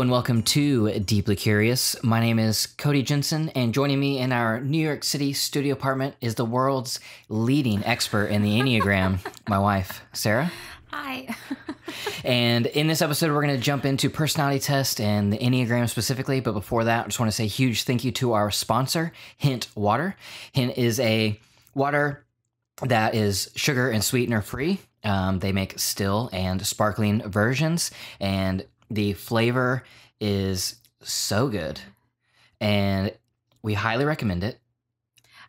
Hello and welcome to Deeply Curious. My name is Cody Jensen, and joining me in our New York City studio apartment is the world's leading expert in the Enneagram, my wife, Sarah. Hi. And in this episode, we're going to jump into personality test and the Enneagram specifically. But before that, I just want to say a huge thank you to our sponsor, Hint Water. Hint is a water that is sugar and sweetener free. They make still and sparkling versions, and the flavor is so good, and we highly recommend it.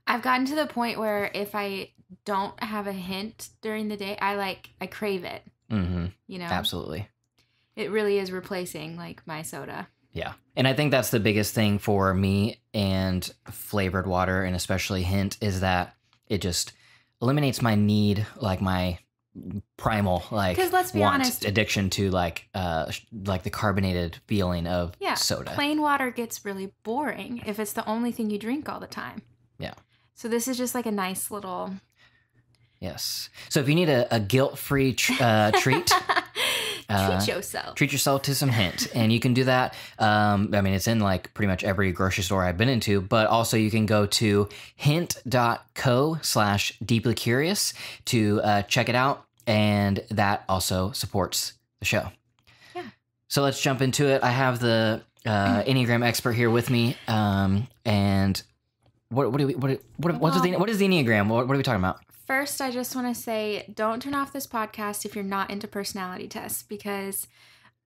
I've gotten to the point where if I don't have a hint during the day, I crave it. Mm-hmm. You know? Absolutely. It really is replacing like my soda. Yeah. And I think that's the biggest thing for me and flavored water, and especially Hint, is that it just eliminates my need, like my primal, like, 'cause let's be honest, addiction to like the carbonated feeling of soda. Plain water gets really boring if it's the only thing you drink all the time. Yeah. So this is just like a nice little... Yes. So if you need a guilt-free treat, treat yourself to some Hint, and you can do that. I mean, it's in like pretty much every grocery store I've been into, but also you can go to hint.co/deeplycurious to check it out, and that also supports the show. Yeah. So let's jump into it. I have the Enneagram expert here with me, and what is the Enneagram? What are we talking about? First, I just want to say, don't turn off this podcast if you're not into personality tests, because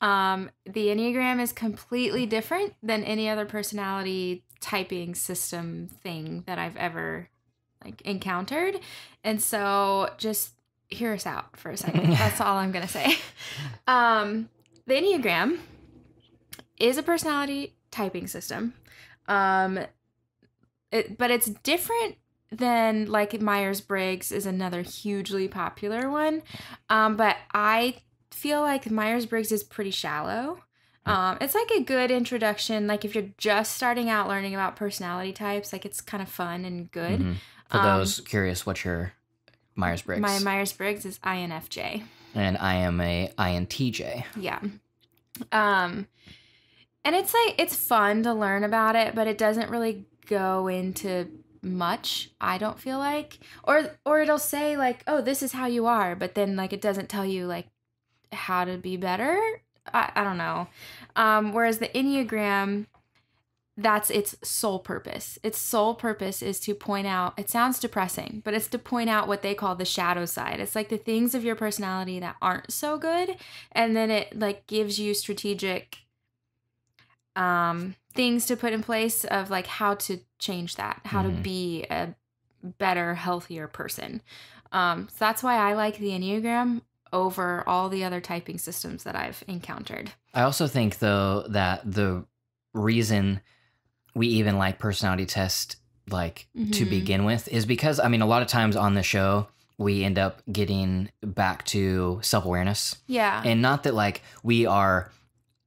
the Enneagram is completely different than any other personality typing system thing that I've ever encountered. And so just hear us out for a second. That's all I'm going to say. The Enneagram is a personality typing system, but it's different than like Myers-Briggs is another hugely popular one. But I feel like Myers-Briggs is pretty shallow. It's like a good introduction. Like if you're just starting out learning about personality types, like it's kind of fun and good. Mm-hmm. For those curious, what's your Myers-Briggs? My Myers-Briggs is INFJ. And I am a INTJ. Yeah. And it's fun to learn about it, but it doesn't really go into much, I don't feel like, or it'll say like, oh, this is how you are, but then like it doesn't tell you like how to be better. I don't know. Whereas the Enneagram, that's its sole purpose. Its sole purpose is to point out, it sounds depressing, but it's to point out what they call the shadow side. It's like the things of your personality that aren't so good, and then it like gives you strategic things to put in place of like how to change that, how to be a better, healthier person. So that's why I like the Enneagram over all the other typing systems that I've encountered. I also think though that the reason we even like personality tests to begin with is because, I mean, a lot of times on the show we end up getting back to self-awareness. Yeah. And not that like we are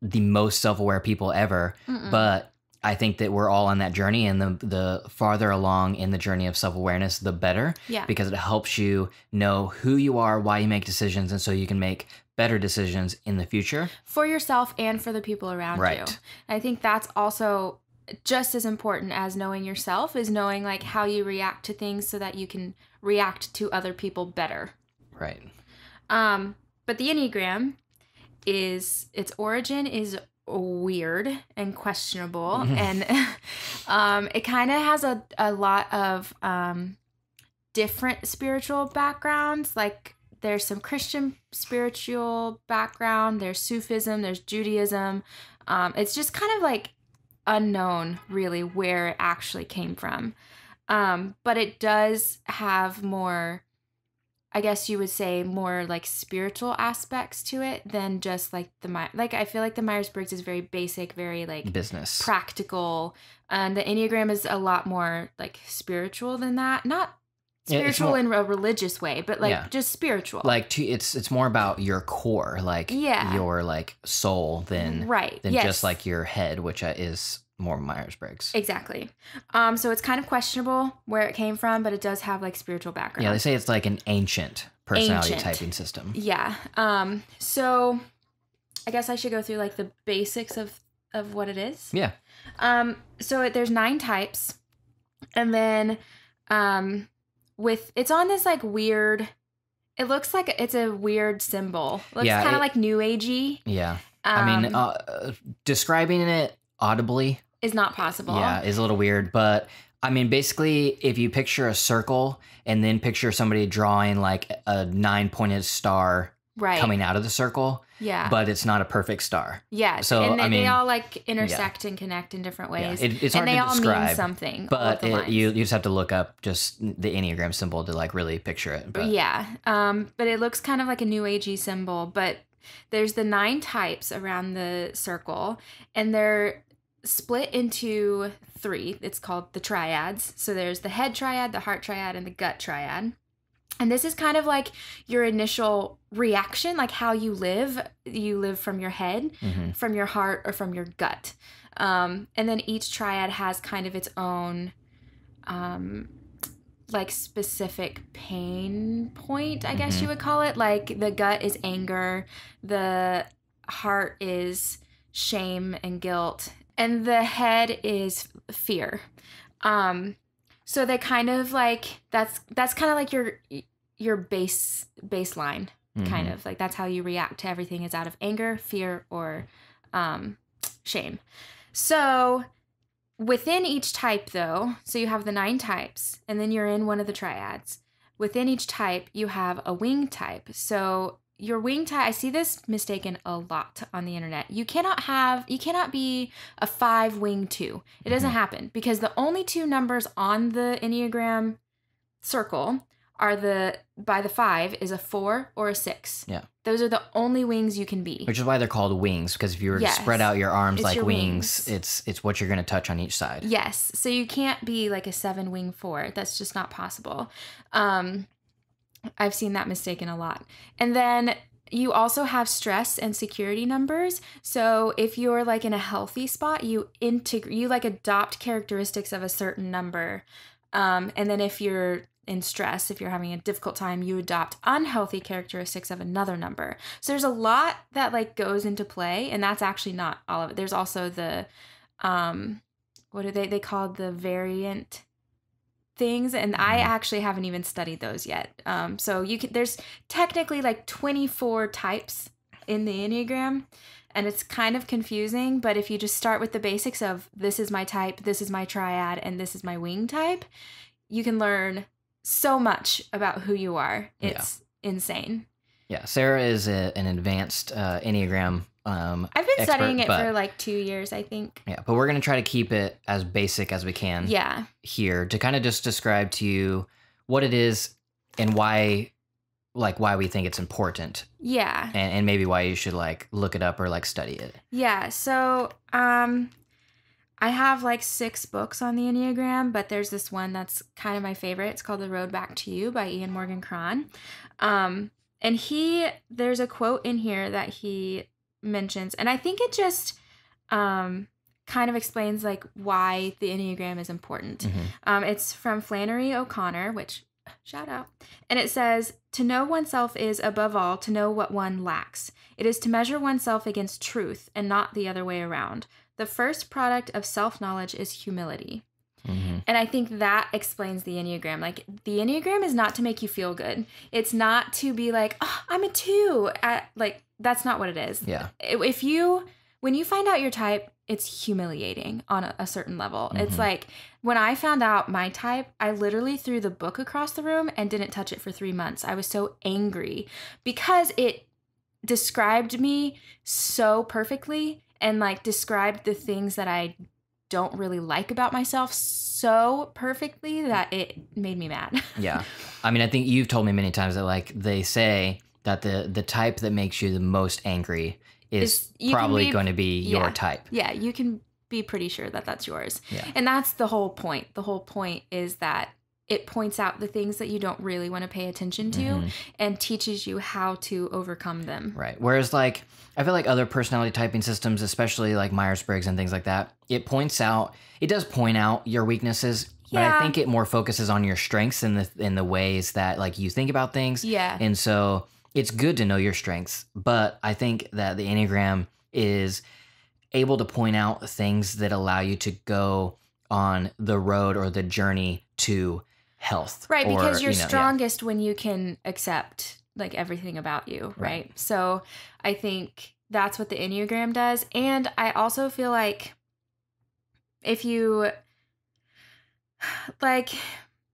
the most self-aware people ever, but I think that we're all on that journey, and the farther along in the journey of self-awareness, the better. Yeah. Because it helps you know who you are, why you make decisions, and so you can make better decisions in the future. For yourself and for the people around you. I think that's also just as important as knowing yourself, is knowing like how you react to things so that you can react to other people better. Right. But the Enneagram its origin is weird and questionable, and it kind of has a lot of different spiritual backgrounds. Like there's some Christian spiritual background, there's Sufism, there's Judaism. It's just kind of like unknown really where it actually came from, but it does have more, I guess you would say, more like spiritual aspects to it than just like I feel like the Myers-Briggs is very basic, very like business, practical, and the Enneagram is a lot more like spiritual than that. Not spiritual in a religious way, but like just spiritual. Like it's more about your core, like your like soul than just like your head, which is more Myers-Briggs. Exactly. So it's kind of questionable where it came from, but it does have like spiritual background. Yeah, they say it's like an ancient personality typing system. Yeah. So I guess I should go through like the basics of of what it is? Yeah. So there's 9 types, and then it's on this like weird. It looks like it's a weird symbol. It looks kind of like New Agey. Yeah. I mean, describing it audibly is not possible. Yeah, is a little weird, but I mean, basically, if you picture a circle and then picture somebody drawing like a 9-pointed star coming out of the circle, but it's not a perfect star. Yeah, so and they all like intersect and connect in different ways. Yeah. It's hard to describe. And they all mean something. But you just have to look up just the Enneagram symbol to like really picture it. But. Yeah, but it looks kind of like a New Agey symbol. But there's the 9 types around the circle, and they're split into 3. It's called the triads. So there's the head triad, the heart triad, and the gut triad. And this is kind of like your initial reaction, like how you live. You live from your head, from your heart, or from your gut. And then each triad has kind of its own like specific pain point, I guess you would call it. Like the gut is anger, the heart is shame and guilt, and the head is fear. So they kind of like that's kind of like your baseline, kind of like that's how you react to everything is out of anger, fear, or shame. So within each type, though, so you have the 9 types, and then you're in one of the triads. Within each type, you have a wing type. So your wing type, I see this mistaken a lot on the internet. You cannot be a 5 wing 2. It doesn't happen, because the only 2 numbers on the Enneagram circle are by the 5 is a 4 or a 6. Yeah. Those are the only wings you can be. Which is why they're called wings, because if you were to spread out your arms like wings, it's what you're going to touch on each side. Yes. So you can't be like a 7 wing 4. That's just not possible. I've seen that mistaken a lot. And then you also have stress and security numbers. So if you're like in a healthy spot, you like adopt characteristics of a certain number. And then if you're in stress, if you're having a difficult time, you adopt unhealthy characteristics of another number. So there's a lot that like goes into play, and that's actually not all of it. There's also the what are they called, the variant things, and I actually haven't even studied those yet. So there's technically like 24 types in the Enneagram, and it's kind of confusing, but if you just start with the basics of this is my type, this is my triad, and this is my wing type, you can learn so much about who you are. It's insane. Yeah, Sarah is an advanced Enneagram I've been studying it for like 2 years, I think. Yeah, but we're going to try to keep it as basic as we can here to kind of just describe to you what it is and why we think it's important. Yeah. And maybe why you should like look it up or like study it. Yeah, so I have like 6 books on the Enneagram, but there's this one that's kind of my favorite. It's called The Road Back to You by Ian Morgan Cron. And there's a quote in here that he mentions, and I think it just kind of explains like why the Enneagram is important. It's from Flannery O'Connor, which shout out, and it says, "To know oneself is, above all, to know what one lacks. It is to measure oneself against truth and not the other way around. The first product of self-knowledge is humility." And I think that explains the Enneagram. Like, the Enneagram is not to make you feel good. It's not to be like, oh, I'm a 2. Like, that's not what it is. Yeah. When you find out your type, it's humiliating on a certain level. It's like, when I found out my type, I literally threw the book across the room and didn't touch it for 3 months. I was so angry because it described me so perfectly and like described the things that I don't really like about myself so perfectly that it made me mad. Yeah. I mean, I think you've told me many times that like they say that the type that makes you the most angry is probably going to be your type. Yeah, you can be pretty sure that that's yours. Yeah. And that's the whole point. The whole point is that it points out the things that you don't really want to pay attention to and teaches you how to overcome them. Right. Whereas like, I feel like other personality typing systems, especially like Myers-Briggs and things like that, it does point out your weaknesses, but I think it more focuses on your strengths in the ways that like you think about things. Yeah. And so it's good to know your strengths, but I think that the Enneagram is able to point out things that allow you to go on the road or the journey to health. Right, because you're you know, strongest when you can accept like everything about you, right? So I think that's what the Enneagram does. And I also feel like if you like,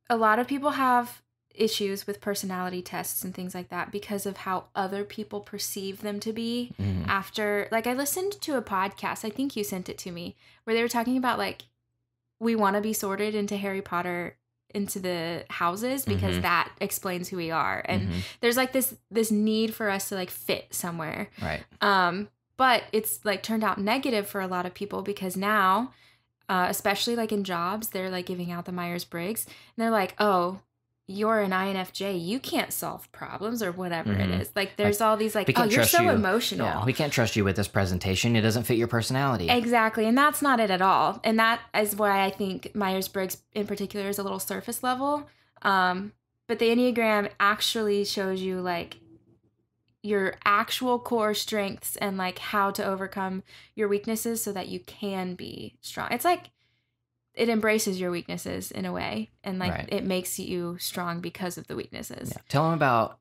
a lot of people have issues with personality tests and things like that because of how other people perceive them to be after, like, I listened to a podcast, I think you sent it to me, where they were talking about like, we want to be sorted into Harry Potter, into the houses, because that explains who we are. And there's like this need for us to like fit somewhere. Right. But it's like turned out negative for a lot of people because now, especially like in jobs, they're like giving out the Myers-Briggs and they're like, oh, you're an INFJ, you can't solve problems or whatever it is. Like there's all these like, oh, you're so emotional. Yeah, we can't trust you with this presentation. It doesn't fit your personality. Exactly. And that's not it at all. And that is why I think Myers-Briggs in particular is a little surface level. But the Enneagram actually shows you like your actual core strengths and like how to overcome your weaknesses so that you can be strong. It's like it embraces your weaknesses in a way, and like it makes you strong because of the weaknesses. Yeah. Tell them about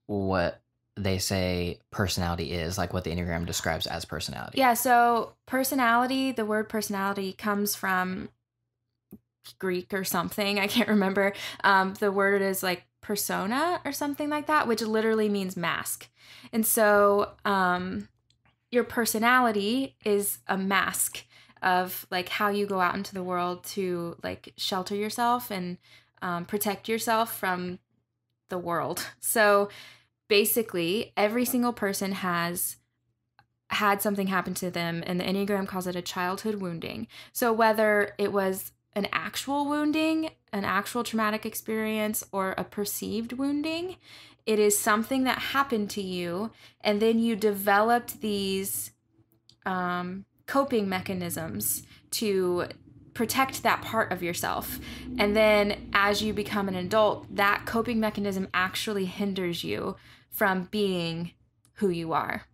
what they say personality is, like what the Enneagram describes as personality. Yeah, so personality, the word personality comes from Greek or something. I can't remember. The word is like persona or something like that, which literally means mask. And so your personality is a mask of like how you go out into the world to like shelter yourself and protect yourself from the world. So basically every single person has had something happen to them, and the Enneagram calls it a childhood wounding. So whether it was an actual wounding, an actual traumatic experience, or a perceived wounding, it is something that happened to you, and then you developed these coping mechanisms to protect that part of yourself. And then as you become an adult, that coping mechanism actually hinders you from being who you are.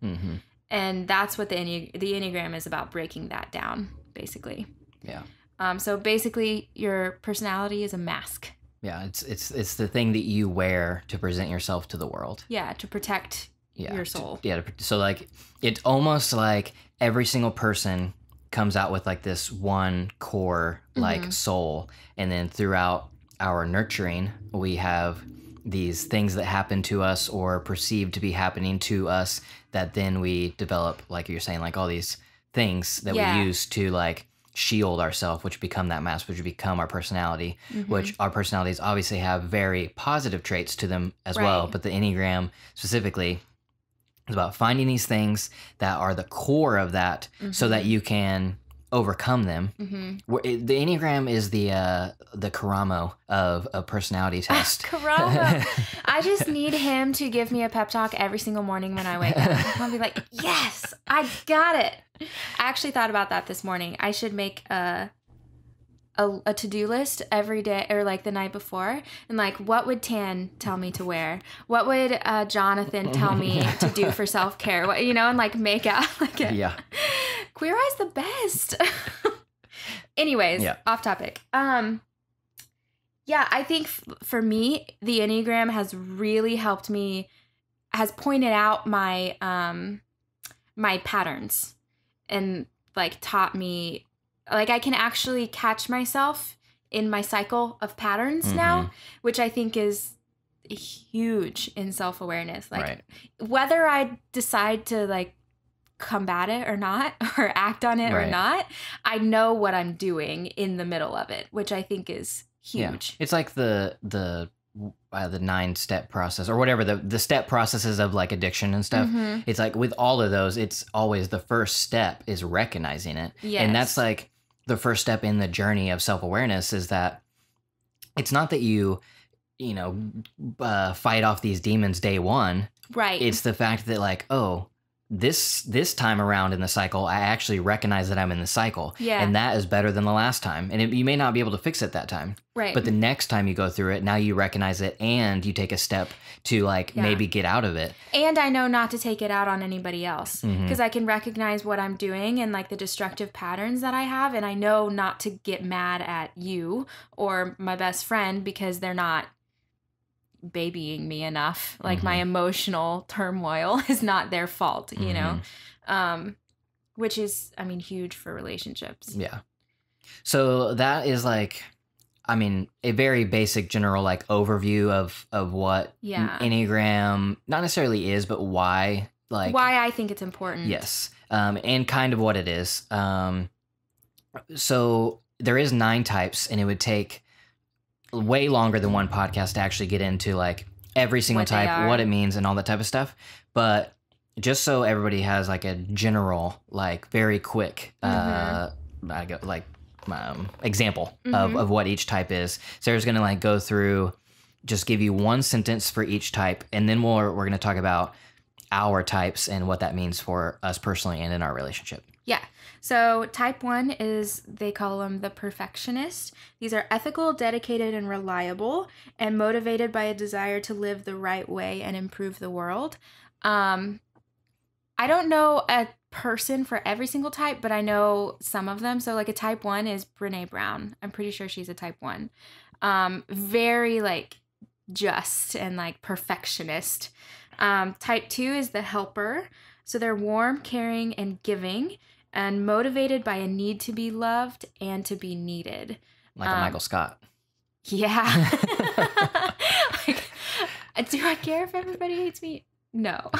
And that's what the Enneagram is about, breaking that down, basically. Yeah. So basically your personality is a mask. Yeah, it's the thing that you wear to present yourself to the world. Yeah, to protect your soul. So like it's almost like every single person comes out with like this one core like soul, and then throughout our nurturing we have these things that happen to us or perceived to be happening to us that then we develop, like you're saying, like all these things that we use to like shield ourselves, which become that mask, which become our personality, which our personalities obviously have very positive traits to them as well. But the Enneagram specifically is about finding these things that are the core of that so that you can overcome them. The Enneagram is the Karamo of a personality test. Karamo. I just need him to give me a pep talk every single morning when I wake up. I'll be like, yes, I got it. I actually thought about that this morning. I should make a to-do list every day, or like the night before, and like, what would Tan tell me to wear? What would Jonathan tell me to do for self-care? What, you know, and like make out like a Queer Eye's the best. Anyways, off topic. I think for me, the Enneagram has really helped me, has pointed out my my patterns, and like taught me, like I can actually catch myself in my cycle of patterns now, which I think is huge in self-awareness. Like whether I decide to like combat it or not, or act on it or not, I know what I'm doing in the middle of it, which I think is huge. It's like the 9-step process or whatever, the step processes of like addiction and stuff. It's like with all of those, it's always the first step is recognizing it. And that's like the first step in the journey of self-awareness, is that it's not that you fight off these demons day one. Right. It's the fact that like, oh, this time around in the cycle, I actually recognize that I'm in the cycle. Yeah. And that is better than the last time. And you may not be able to fix it that time. Right. But the next time you go through it, now you recognize it and you take a step to like maybe get out of it. And I know not to take it out on anybody else because Mm-hmm. I can recognize what I'm doing and like the destructive patterns that I have. And I know not to get mad at you or my best friend because they're not babying me enough. Like my emotional turmoil is not their fault, you know? Which is, I mean, huge for relationships. Yeah. So that is like, I mean, a very basic general like overview of what Enneagram not necessarily is, but why I think it's important. Yes. And kind of what it is. So there is 9 types, and it would take way longer than one podcast to actually get into like every single type, what it means, and all that type of stuff. But just so everybody has like a general, like very quick, example of what each type is. Sarah's gonna like go through, just give you one sentence for each type, and then we're gonna talk about our types and what that means for us personally and in our relationship. Yeah. So type 1 is, they call them the perfectionist. These are ethical, dedicated, and reliable, and motivated by a desire to live the right way and improve the world. I don't know a person for every single type, but I know some of them. So like a type 1 is Brene Brown. I'm pretty sure she's a type 1. Very like just and like perfectionist. Type 2 is the helper. So they're warm, caring, and giving, and motivated by a need to be loved and to be needed. Like a Michael Scott. Yeah. Like, do I care if everybody hates me? No.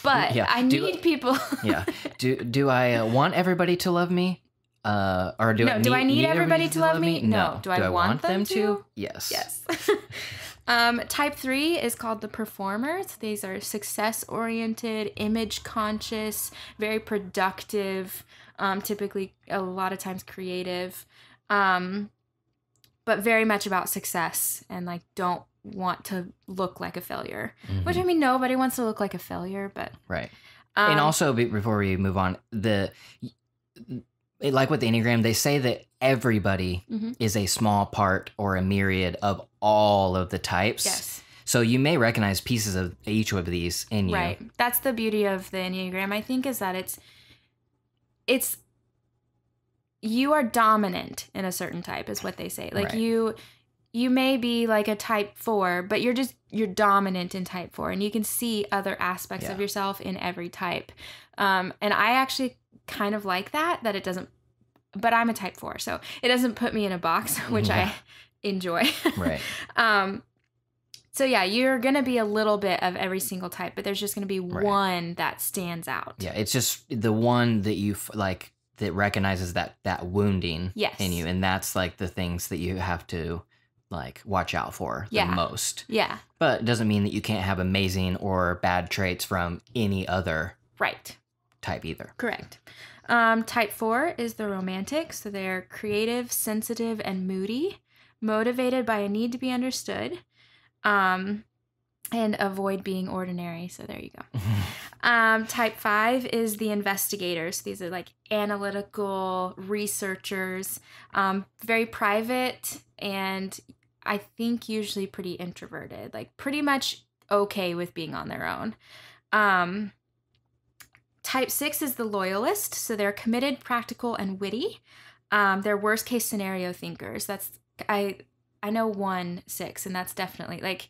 But I need people. Yeah. Do I want everybody to love me? Or do I need everybody to love me? No. Do I want them to? Yes. Yes. Type 3 is called the performers. These are success-oriented, image-conscious, very productive, typically a lot of times creative, but very much about success and like don't want to look like a failure. Which, I mean, nobody wants to look like a failure, but... Right. And also, before we move on, like with the Enneagram, they say that everybody is a small part or a myriad of all of the types. Yes. So you may recognize pieces of each of these in you. Right. That's the beauty of the Enneagram, I think, is that it's you are dominant in a certain type, is what they say. Like you may be like a type 4, but you're dominant in type 4, and you can see other aspects of yourself in every type. And I actually kind of like that it doesn't, but I'm a type 4, so it doesn't put me in a box, which I enjoy. Right. So yeah, you're going to be a little bit of every single type, but there's just going to be one that stands out. Yeah, it's just the one that you like that recognizes that wounding in you, and that's like the things that you have to like watch out for the most. Yeah. But it doesn't mean that you can't have amazing or bad traits from any other type either. Correct. Type 4 is the romantic. So they're creative, sensitive, and moody, motivated by a need to be understood, and avoid being ordinary. So there you go. Type 5 is the investigators. These are like analytical researchers, very private, and I think usually pretty introverted, like pretty much okay with being on their own. Type 6 is the loyalist. So they're committed, practical, and witty. They're worst case scenario thinkers. I know 1/6, and that's definitely like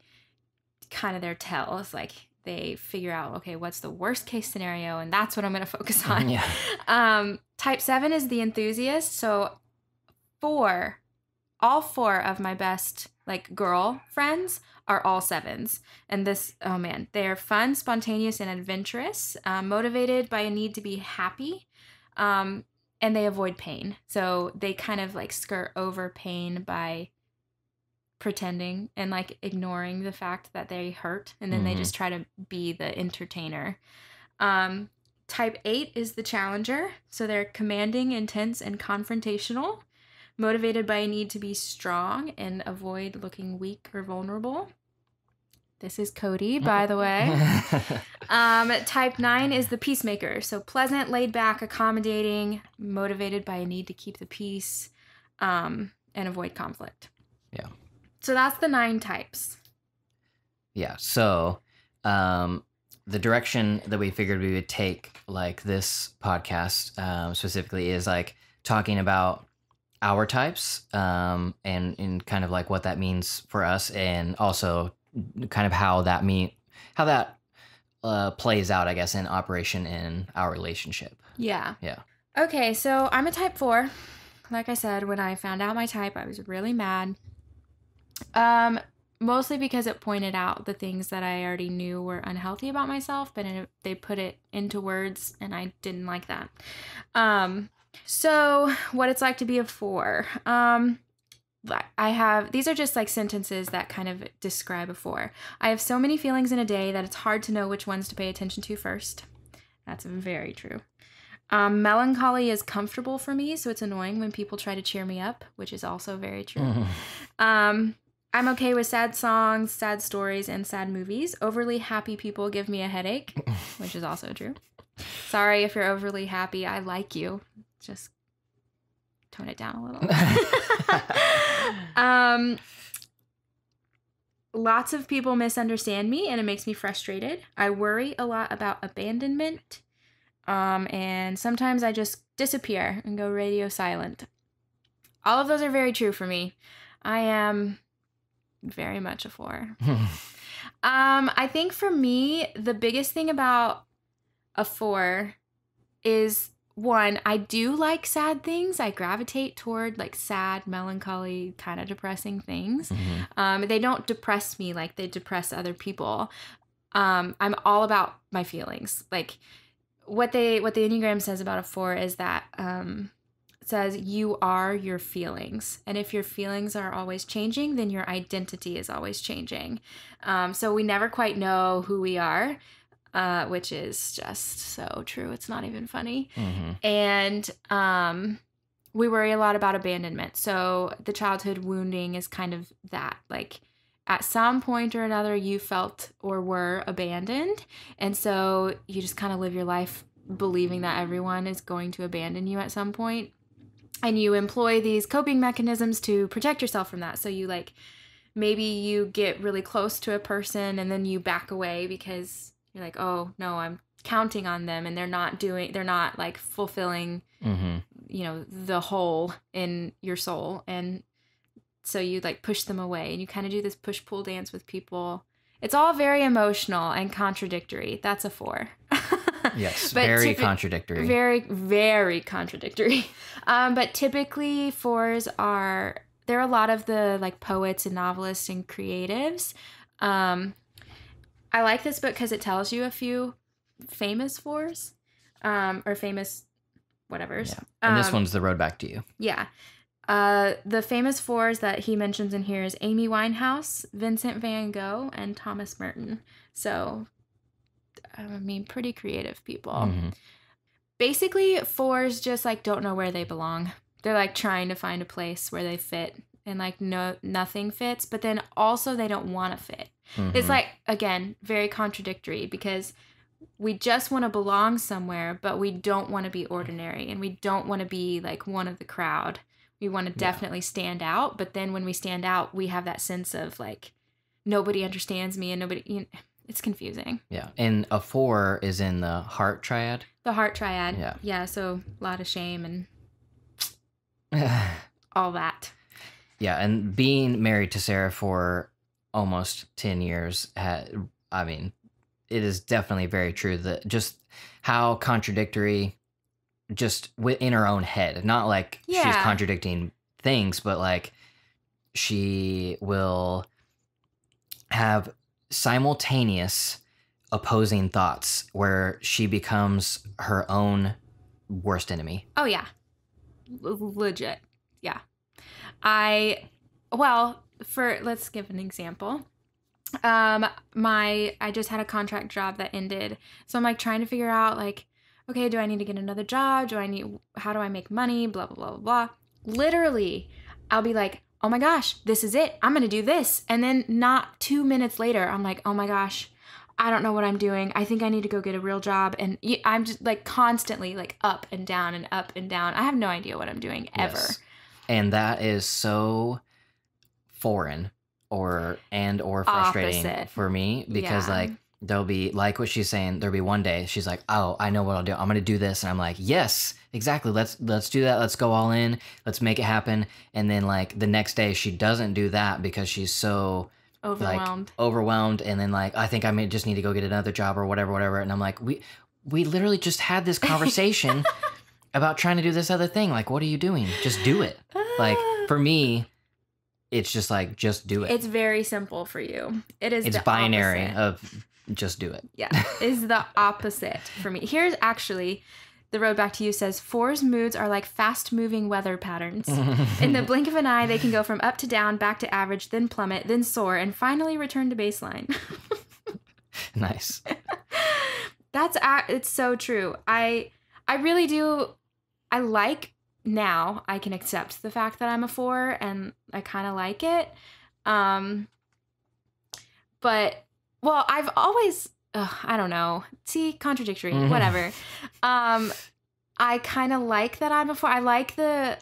kind of their tell. It's like they figure out, okay, what's the worst case scenario, and that's what I'm going to focus on. Yeah. Type 7 is the enthusiast. So all four of my best like girl friends are all 7s. And this, oh man, they're fun, spontaneous, and adventurous, motivated by a need to be happy, and they avoid pain. So they kind of like skirt over pain by pretending and like ignoring the fact that they hurt, and then they just try to be the entertainer. Type 8 is the challenger. So they're commanding, intense, and confrontational, motivated by a need to be strong and avoid looking weak or vulnerable. This is Cody, by the way. Type 9 is the peacemaker. So pleasant, laid back, accommodating, motivated by a need to keep the peace, and avoid conflict. Yeah. So that's the 9 types. Yeah. So the direction that we figured we would take like this podcast specifically is like talking about our types and kind of like what that means for us, and also kind of how that plays out, I guess, in operation in our relationship. Yeah. Yeah. Okay, so I'm a type 4. Like I said, when I found out my type, I was really mad. Mostly because it pointed out the things that I already knew were unhealthy about myself, but they put it into words, and I didn't like that. So what it's like to be a 4. These are just like sentences that kind of describe a 4. I have so many feelings in a day that it's hard to know which ones to pay attention to first. That's very true. Melancholy is comfortable for me, so it's annoying when people try to cheer me up, which is also very true. I'm okay with sad songs, sad stories, and sad movies. Overly happy people give me a headache, which is also true. Sorry if you're overly happy. I like you. Just tone it down a little. Lots of people misunderstand me, and it makes me frustrated. I worry a lot about abandonment. And sometimes I just disappear and go radio silent. All of those are very true for me. I am very much a 4. I think for me, the biggest thing about a 4 is, 1, I do like sad things. I gravitate toward like sad, melancholy, kind of depressing things. They don't depress me like they depress other people. I'm all about my feelings. Like what the Enneagram says about a 4 is that it says you are your feelings. And if your feelings are always changing, then your identity is always changing. So we never quite know who we are. Which is just so true. It's not even funny. And we worry a lot about abandonment. So the childhood wounding is kind of that. Like at some point or another, you felt or were abandoned. And so you just kind of live your life believing that everyone is going to abandon you at some point. And you employ these coping mechanisms to protect yourself from that. So you like, maybe you get really close to a person and then you back away because you're like, oh no, I'm counting on them and they're not like fulfilling, the hole in your soul. And so you like push them away and you kind of do this push-pull dance with people. It's all very emotional and contradictory. That's a 4. Yes, very contradictory. Very, very contradictory. But typically 4s there are a lot of the like poets and novelists and creatives. I like this book because it tells you a few famous 4s, or famous whatevers. Yeah. And this one's The Road Back to You. Yeah. The famous 4s that he mentions in here is Amy Winehouse, Vincent van Gogh, and Thomas Merton. So, I mean, pretty creative people. Basically, 4s just like don't know where they belong. They're like trying to find a place where they fit, and like nothing fits, but then also they don't want to fit. It's like, again, very contradictory because we just want to belong somewhere, but we don't want to be ordinary and we don't want to be like one of the crowd. We want to definitely stand out, but then when we stand out, we have that sense of like nobody understands me and nobody, it's confusing. Yeah. And a 4 is in the heart triad. The heart triad. Yeah. Yeah, so a lot of shame and all that. Yeah, and being married to Sarah for almost 10 years, it is definitely very true that just how contradictory just in her own head, not like she's contradicting things, but like she will have simultaneous opposing thoughts where she becomes her own worst enemy. Oh, yeah. Legit. Yeah. Let's give an example. I just had a contract job that ended. So I'm like trying to figure out like, okay, do I need to get another job? How do I make money? Blah, blah, blah, blah, blah. Literally, I'll be like oh my gosh, this is it. I'm going to do this. And then not 2 minutes later, I'm like, oh my gosh, I don't know what I'm doing. I think I need to go get a real job. And I'm just like constantly like up and down and up and down. I have no idea what I'm doing ever. Yes. And that is so foreign or frustrating Opposite. for me because like there'll be like what she's saying, there'll be one day she's like, oh, I know what I'll do. I'm going to do this. And I'm like, yes, exactly. Let's do that. Let's go all in. Let's make it happen. And then like the next day she doesn't do that because she's so overwhelmed. And then like, I think I may just need to go get another job or whatever. And I'm like, we literally just had this conversation about trying to do this other thing. Like, what are you doing? Just do it. Like for me, it's just like, just do it. It's very simple for you. It's binary opposite. of just do it. Yeah, is the opposite for me. Here's actually, the road back to you says, 4's moods are like fast-moving weather patterns. In the blink of an eye, they can go from up to down, back to average, then plummet, then soar, and finally return to baseline. Nice. It's so true. I really do. I like now I can accept the fact that I'm a 4 and I kind of like it. But, well, I've always, I don't know. See, contradictory, whatever. I kind of like that I'm a 4. I like the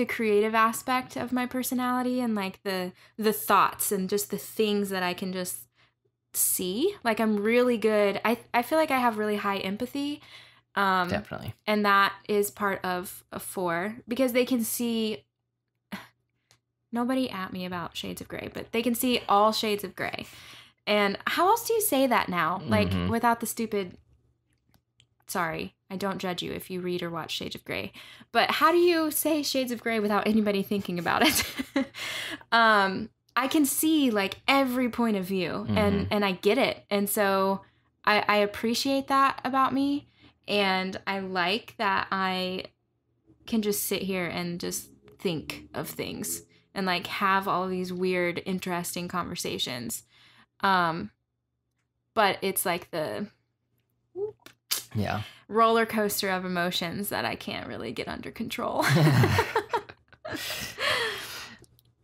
creative aspect of my personality and like the thoughts and just the things that I can just see. Like I'm really good. I feel like I have really high empathy. Definitely. And that is part of a 4 because they can see, nobody at me about shades of gray, but they can see all shades of gray. And how else do you say that now? Like without the stupid, sorry, I don't judge you if you read or watch Shades of Grey, but how do you say shades of gray without anybody thinking about it? I can see like every point of view and I get it. And so I appreciate that about me. And I like that I can just sit here and just think of things and like have all these weird, interesting conversations. But it's like the roller coaster of emotions that I can't really get under control.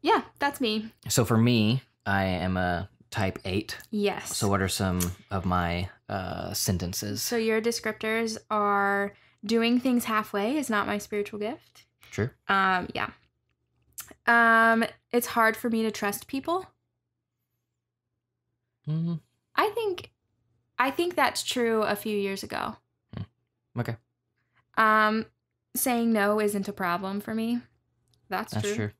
Yeah, that's me. So for me, I am a type 8. Yes. So what are some of my sentences? So your descriptors are doing things halfway is not my spiritual gift. True. Yeah. It's hard for me to trust people. Mm-hmm. I think that's true a few years ago. Okay. Saying no isn't a problem for me. That's true.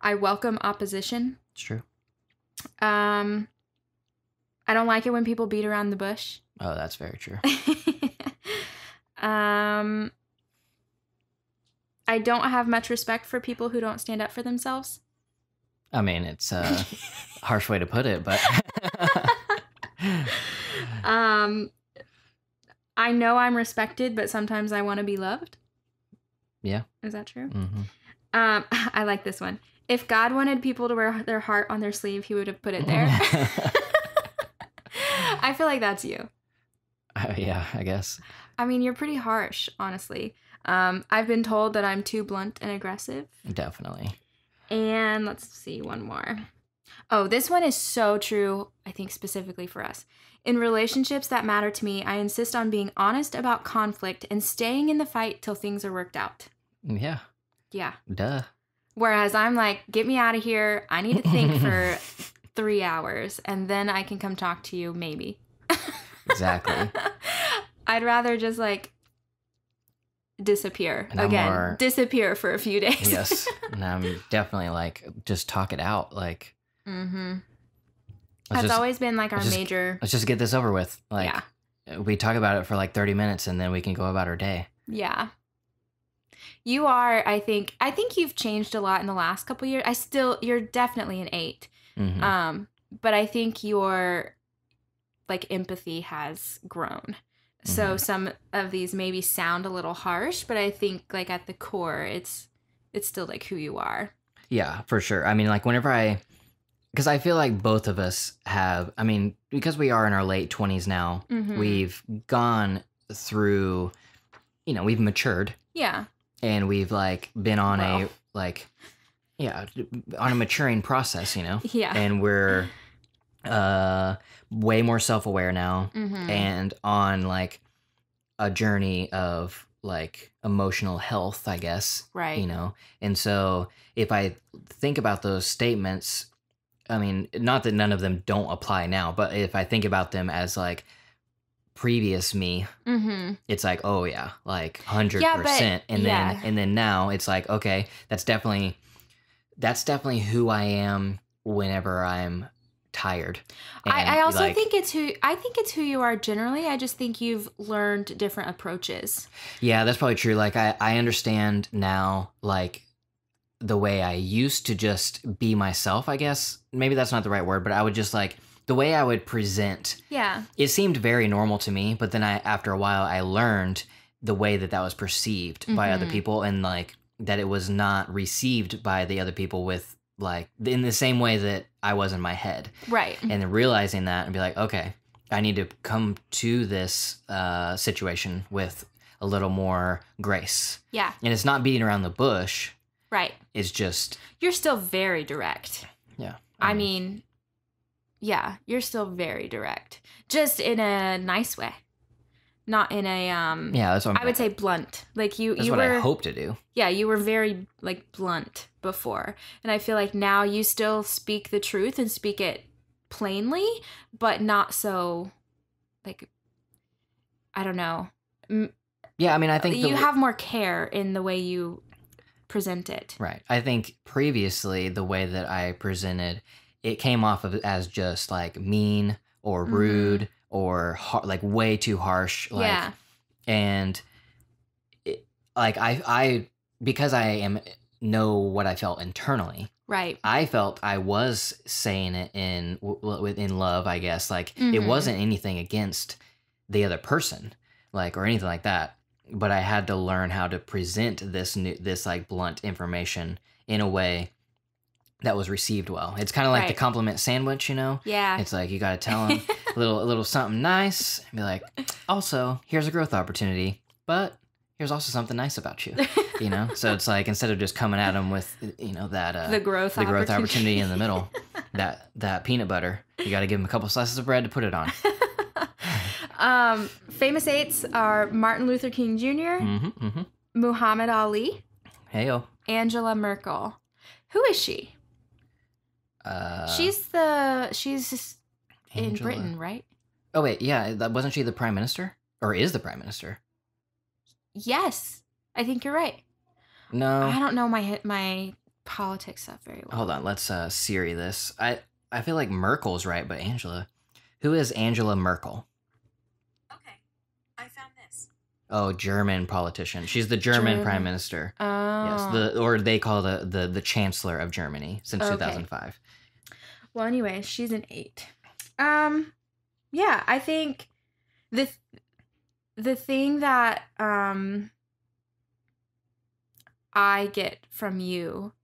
I welcome opposition. It's true. I don't like it when people beat around the bush. Oh, that's very true. I don't have much respect for people who don't stand up for themselves. I mean, it's a harsh way to put it, but I know I'm respected, but sometimes I want to be loved. Yeah. Is that true? Mm-hmm. I like this one. If God wanted people to wear their heart on their sleeve, he would have put it there. I feel like that's you. Yeah, I guess. I mean, you're pretty harsh, honestly. I've been told that I'm too blunt and aggressive. Definitely. And let's see, one more. Oh, this one is so true, I think specifically for us. In relationships that matter to me, I insist on being honest about conflict and staying in the fight till things are worked out. Yeah. Yeah. Duh. Whereas I'm like, get me out of here. I need to think for 3 hours and then I can come talk to you, maybe. Exactly. I'd rather just like disappear again. Disappear for a few days. Yes. And I'm definitely like, just talk it out. Like, That's always been like our major. Let's just get this over with. Like, we talk about it for like 30 minutes and then we can go about our day. Yeah. You are, I think you've changed a lot in the last couple of years. You're definitely an 8. But I think your like empathy has grown. So some of these maybe sound a little harsh, but I think like at the core, it's still like who you are. Yeah, for sure. I mean, like because I feel like both of us have, I mean, because we are in our late 20s now, we've gone through, we've matured. Yeah. And we've like been on yeah, on a maturing process, you know? Yeah. And we're way more self-aware now and on like a journey of like emotional health, I guess, Right. you know? And so if I think about those statements, I mean, not that none of them don't apply now, but if I think about them as like previous me, it's like, oh yeah, like 100%. And then now it's like, okay, that's definitely who I am whenever I'm tired. And I also like, think it's who you are generally. I just think you've learned different approaches. yeah, that's probably true. Like I understand now, like the way I used to just be myself, I guess. Maybe that's not the right word, but I would just like the way I would present. Yeah. It seemed very normal to me, but then after a while I learned the way that was perceived by other people, and like that it was not received by the other people with like in the same way that I was in my head. Right. And then realizing that and be like, okay, I need to come to this situation with a little more grace. Yeah. And it's not beating around the bush. Right. It's just... You're still very direct. Yeah. I mean, yeah, you're still very direct. Just in a nice way. Not in a... yeah, that's what I would say blunt. Like that's what I hope to do. Yeah, you were very, like, blunt before. And I feel like now you still speak the truth and speak it plainly, but not so, like, I don't know. Yeah, I mean, I think... You have more care in the way you present it. Right. I think previously the way that I presented, it came off of as just, like, mean or rude or, like, way too harsh. Like, yeah. And, like, I because I know what I felt internally. Right. I felt I was saying it in love, I guess. Like, it wasn't anything against the other person, like, or anything like that. But I had to learn how to present this like blunt information in a way that was received well. It's kind of like the compliment sandwich, you know? Yeah. It's like you got to tell them a little something nice and be like, also, here's a growth opportunity, but here's also something nice about you, you know? So it's like, instead of just coming at them with, you know, that the growth opportunity in the middle, that peanut butter, you got to give them a couple slices of bread to put it on. Famous eights are Martin Luther King Jr., Muhammad Ali, Heyo, Angela Merkel. Who is she? She's in Britain, right? Oh wait, yeah, wasn't she the prime minister, or is the prime minister? Yes, I think you're right. No, I don't know my politics stuff very well. Hold on, let's Siri this. I feel like Merkel's right, but Angela, who is Angela Merkel? Oh, German politician. She's the German prime minister. Oh. Yes, or they call the chancellor of Germany since 2005. Well, anyway, she's an 8. Yeah, I think the thing that I get from you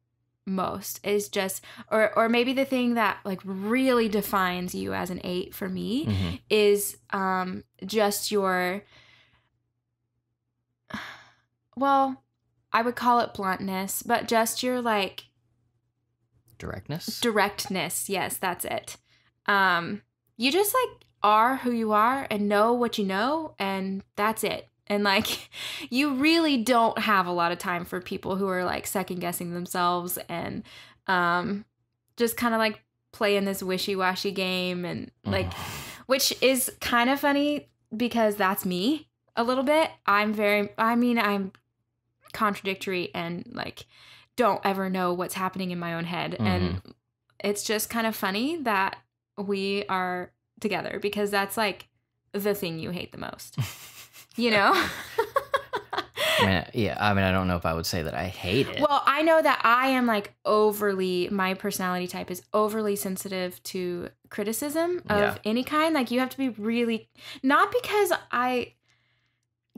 most is just, or maybe the thing that like really defines you as an 8 for me is just your... Well, I would call it bluntness, but just your like directness. Yes, that's it. You just like are who you are and know what you know, and that's it. And like, you really don't have a lot of time for people who are like second guessing themselves and just kind of like playing this wishy-washy game, and like, which is kind of funny because that's me a little bit. I'm contradictory and like don't ever know what's happening in my own head, and it's just kind of funny that we are together because that's like the thing you hate the most, you know? I don't know if I would say that I hate it. Well, I know that I am like my personality type is overly sensitive to criticism of any kind. Like, you have to be really, not because I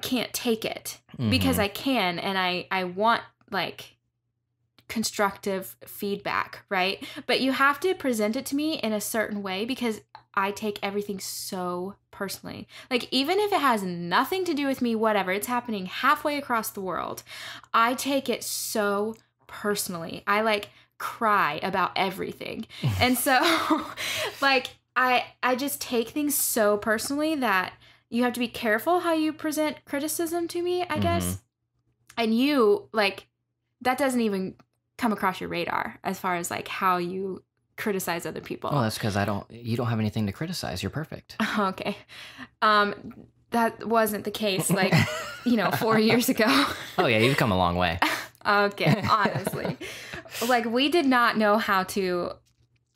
can't take it, because I can, and I want like constructive feedback, right? But you have to present it to me in a certain way because I take everything so personally. Like, even if it has nothing to do with me, whatever, it's happening halfway across the world, I take it so personally. I like cry about everything. And so like I just take things so personally that you have to be careful how you present criticism to me, I guess. And you, like, that doesn't even come across your radar as far as like how you criticize other people. Well, that's because you don't have anything to criticize. You're perfect. Okay. That wasn't the case like, 4 years ago. Oh yeah, you've come a long way. Okay, honestly. Like, we did not know how to,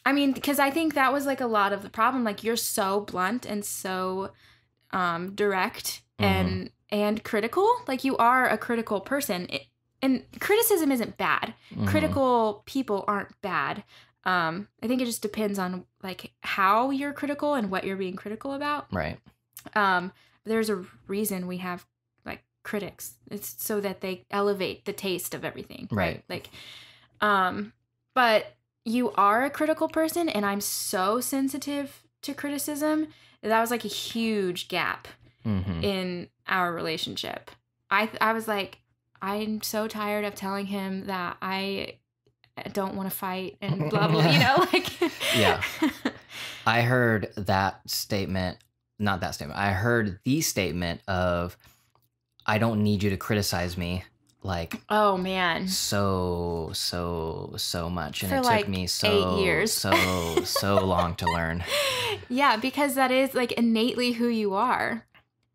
because I think that was like a lot of the problem. Like, you're so blunt and so direct and critical. Like, you are a critical person. And criticism isn't bad. Critical people aren't bad. I think it just depends on like how you're critical and what you're being critical about. Right. There's a reason we have like critics. It's so that they elevate the taste of everything. Right. Like, but you are a critical person, and I'm so sensitive to criticism. That was like a huge gap in our relationship. I was like, I'm so tired of telling him that I don't want to fight and blah, blah, like. Yeah. I heard that statement, not that statement. I heard the statement of, I don't need you to criticize me. Like, oh man, so much. And for it like took me 8 years. so long to learn. Yeah, because that is like innately who you are.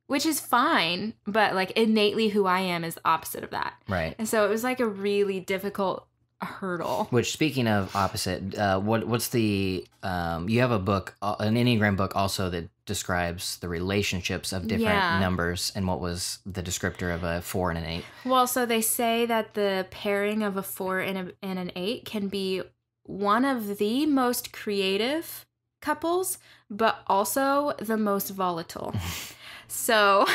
Which is fine, but like innately who I am is the opposite of that. Right. And so it was like a really difficult hurdle. Which, speaking of opposite, what's the, you have a book, an Enneagram book also that describes the relationships of different numbers, and what was the descriptor of a 4 and an 8? Well, so they say that the pairing of a 4 and an 8 can be one of the most creative couples, but also the most volatile. So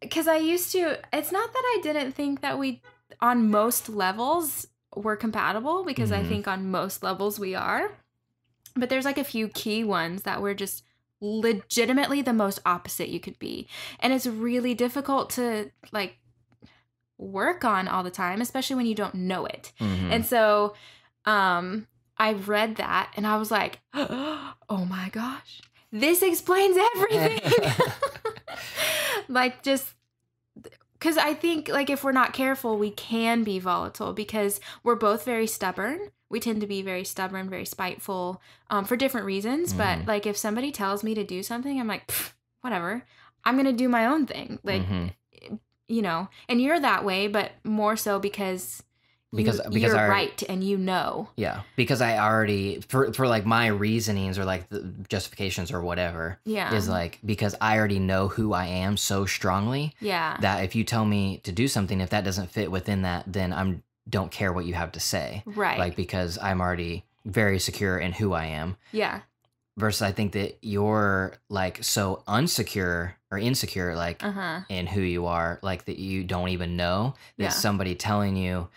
because I used to, it's not that I didn't think that we, on most levels, were compatible, because I think on most levels we are. But there's like a few key ones that were just legitimately the most opposite you could be. And it's really difficult to like work on all the time, especially when you don't know it. And so I read that and I was like, oh my gosh. This explains everything. Like, just because I think like if we're not careful, we can be volatile, because we're both very stubborn. We tend to be very stubborn, very spiteful, for different reasons. But like, if somebody tells me to do something, I'm like, whatever. I'm going to do my own thing. Like, and you're that way, but more so because you're right, and yeah, because I already for like my reasonings or like the justifications or whatever is like, because I already know who I am so strongly that if you tell me to do something, if that doesn't fit within that, then don't care what you have to say, right? Like, because I'm already very secure in who I am. Versus I think that you're like so insecure like in who you are, like that you don't even know that somebody telling you.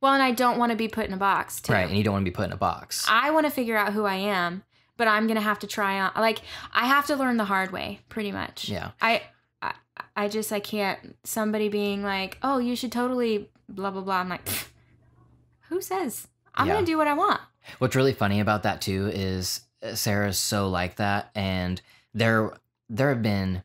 Well, and I don't want to be put in a box too. Right, and you don't want to be put in a box. I want to figure out who I am, but I'm going to have to try on, like, I have to learn the hard way, pretty much. Yeah. I can't, somebody being like, oh, you should totally blah, blah, blah. I'm like, who says? I'm going to do what I want. What's really funny about that too is Sarah's so like that, and there have been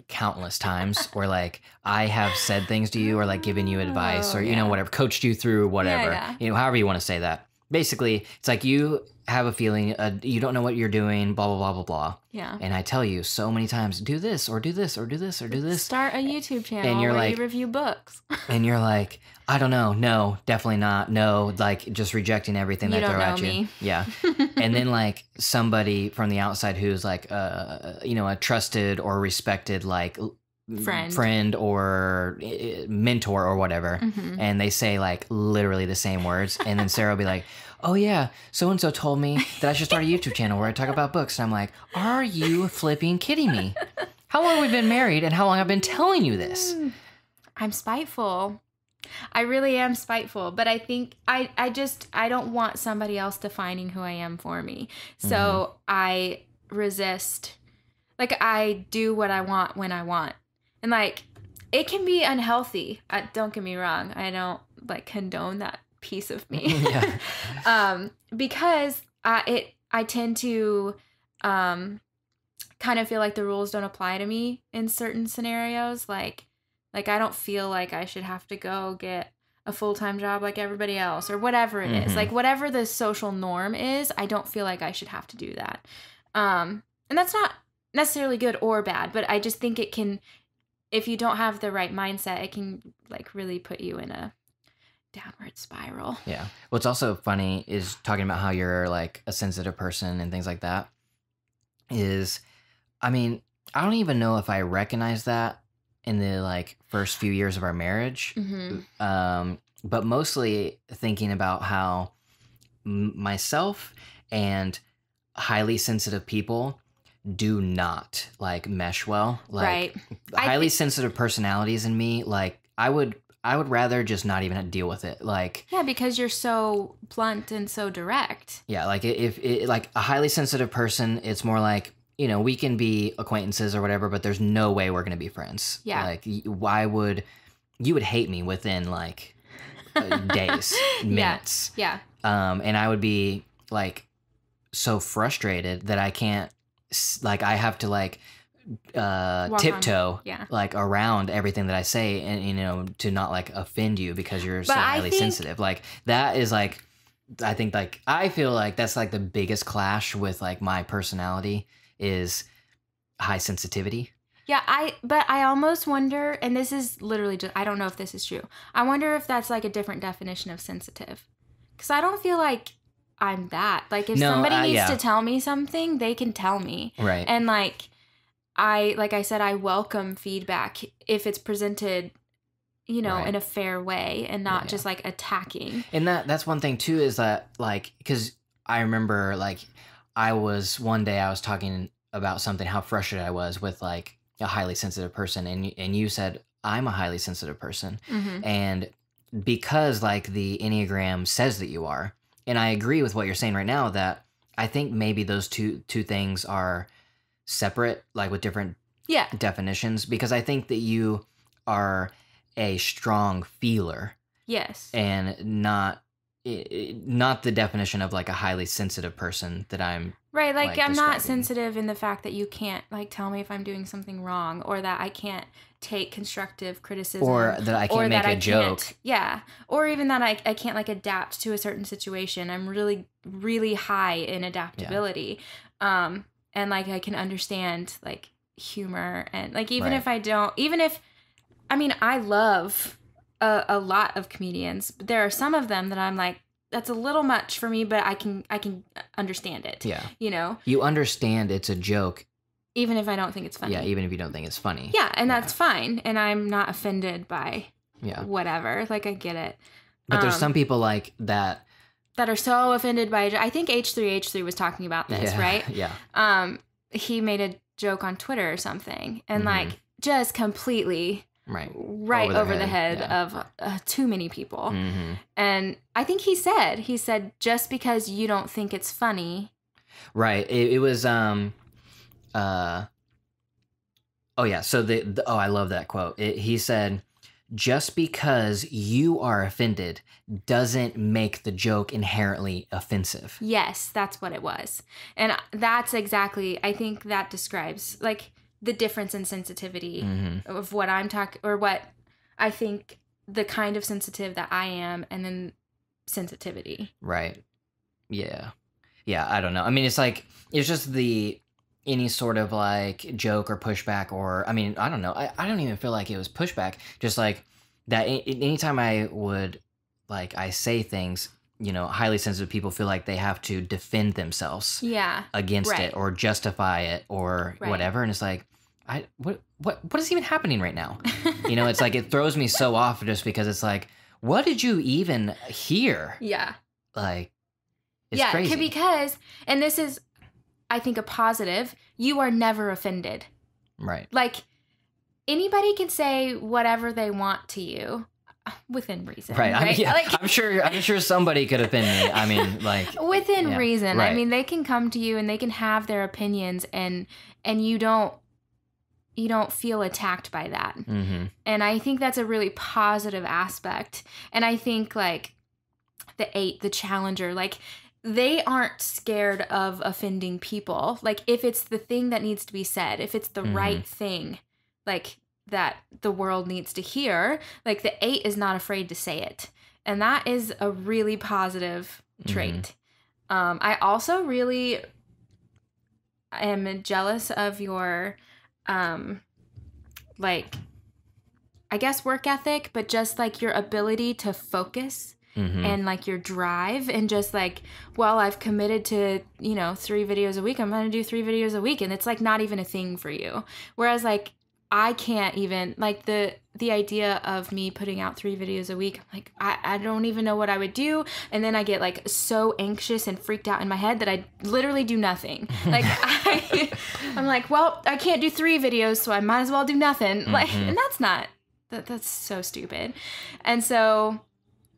countless times where like I have said things to you or like given you advice or whatever, coached you through whatever, however you want to say that. Basically, it's like you have a feeling, you don't know what you're doing, blah blah blah blah blah. Yeah. And I tell you so many times, do this or do this or do this or do this. Start a YouTube channel and you're where like, you review books. And you're like, I don't know, no, definitely not, no, like just rejecting everything they throw at you. Me. Yeah. And then like somebody from the outside who's like, a trusted or respected like friend or mentor or whatever, and they say like literally the same words, and then Sarah will be like, oh yeah, so-and-so told me that I should start a YouTube channel where I talk about books. And I'm like, are you flipping kidding me? How long have we been married and how long I've been telling you this? I'm spiteful. I really am spiteful, but I think I don't want somebody else defining who I am for me. So I resist. Like, I do what I want when I want. And like, it can be unhealthy. Don't get me wrong. I don't like condone that piece of me. Because I tend to kind of feel like the rules don't apply to me in certain scenarios. Like I don't feel like I should have to go get a full-time job like everybody else or whatever it is. Like whatever the social norm is, I don't feel like I should have to do that. And that's not necessarily good or bad, but I just think it can, if you don't have the right mindset, it can like really put you in a downward spiral. Yeah. What's also funny is talking about how you're like a sensitive person and things like that is, I mean, I don't even know if I recognize that in the like first few years of our marriage. But mostly thinking about how myself and highly sensitive people do not like mesh well. Like highly sensitive personalities in me, like I would rather just not even deal with it. Like, yeah, because you're so blunt and so direct. Yeah, like if like a highly sensitive person, it's more like, you know, we can be acquaintances or whatever, but there's no way we're gonna be friends. Yeah. Like, why would you would hate me within like days, minutes. Yeah. And I would be like so frustrated that I can't, like, I have to like tiptoe like around everything that I say, and you know, to not like offend you because you're so highly sensitive. Like that is like, I think like I feel like that's like the biggest clash with like my personality is high sensitivity. Yeah, but I almost wonder, and this is literally just, I don't know if this is true. I wonder if that's like a different definition of sensitive. Because I don't feel like I'm that. Like if somebody needs to tell me something, they can tell me. Right. And like I said, I welcome feedback if it's presented, you know, in a fair way and not just like attacking. And that's one thing too, is that like, because I remember like one day I was talking about something, how frustrated I was with like a highly sensitive person, and you said I'm a highly sensitive person, and because like the Enneagram says that you are, and I agree with what you're saying right now, that I think maybe those two things are separate, like with different definitions, because I think that you are a strong feeler, and not the definition of like a highly sensitive person that I'm right. Like I'm not describing. sensitive in the fact that you can't like tell me if I'm doing something wrong, or that I can't take constructive criticism, or that I can't make a joke. Or even that I can't like adapt to a certain situation. I'm really, really high in adaptability. And like I can understand like humor, and like even if I don't, I mean, I love a lot of comedians, but there are some of them that I'm like, that's a little much for me, but I can understand it. Yeah. You know? You understand it's a joke. Even if I don't think it's funny. Yeah, even if you don't think it's funny. Yeah, and that's fine. And I'm not offended by whatever. Like, I get it. But there's some people like that. That are so offended by it. I think H3H3 was talking about this, right? Yeah. He made a joke on Twitter or something. And like, just completely... Right over the head of too many people. And I think he said just because you don't think it's funny. Right. It was oh yeah, so I love that quote. He said, just because you are offended doesn't make the joke inherently offensive. Yes, that's what it was. And that's exactly, I think that describes like the difference in sensitivity of what I'm talking, or what I think the kind of sensitive that I am, and then sensitivity. Right. Yeah. Yeah. I don't know. I mean, it's like, it's just any sort of like joke or pushback, or, I mean, I don't know. I don't even feel like it was pushback. Just like that. Anytime I would like, I say things, you know, highly sensitive people feel like they have to defend themselves against it, or justify it, or whatever. And it's like, what is even happening right now? You know, it's like, it throws me so off, just because it's like, what did you even hear? Yeah. Like, it's crazy. Because, and this is, I think, a positive, you are never offended. Right. Like, anybody can say whatever they want to you. Within reason, right? I mean, like, I'm sure somebody could offend me. I mean, like, within reason. Right. I mean, they can come to you and they can have their opinions, and you don't you don't feel attacked by that. Mm-hmm. And I think that's a really positive aspect. And I think like the 8, the challenger, like they aren't scared of offending people. Like if it's the thing that needs to be said, if it's the right thing, like that the world needs to hear, like the 8 is not afraid to say it. And that is a really positive trait. I also really am jealous of your, like, I guess work ethic, but just like your ability to focus and like your drive and just like, well, I've committed to, 3 videos a week. I'm going to do 3 videos a week. And it's like not even a thing for you. Whereas like, I can't even, like the idea of me putting out 3 videos a week, I'm like, I don't even know what I would do. And then I get like so anxious and freaked out in my head that I literally do nothing. Like I'm like, well, I can't do 3 videos, so I might as well do nothing. Like, and that's so stupid. And so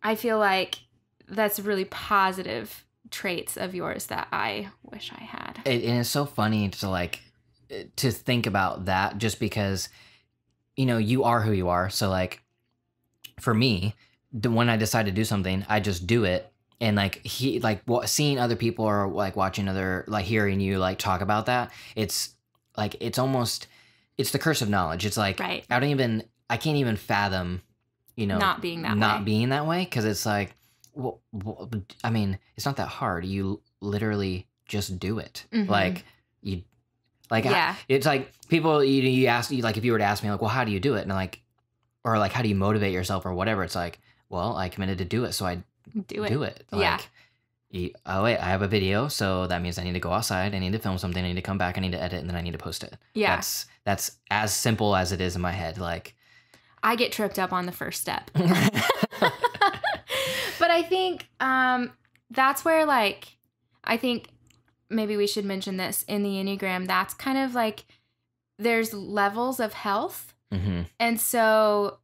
I feel like that's really positive traits of yours that I wish I had. And it's so funny to think about that, just because, you are who you are. So like for me, when I decide to do something, I just do it. And like seeing other people or like watching hearing you like talk about that, it's like, it's the curse of knowledge. It's like, right. I can't even fathom, not being that way. Cause it's like, well, I mean, it's not that hard. You literally just do it. Like yeah. It's like people, you ask, like, if you were to ask me, like, well, how do you do it? And like, or like, how do you motivate yourself or whatever? It's like, well, I committed to do it, so I do it. Like, oh, wait, I have a video, so that means I need to go outside. I need to film something. I need to come back. I need to edit, and then I need to post it. Yeah. That's as simple as it is in my head. Like, I get tripped up on the first step. But I think that's where, like, I think maybe we should mention this in the Enneagram. That's kind of like there's levels of health. And so,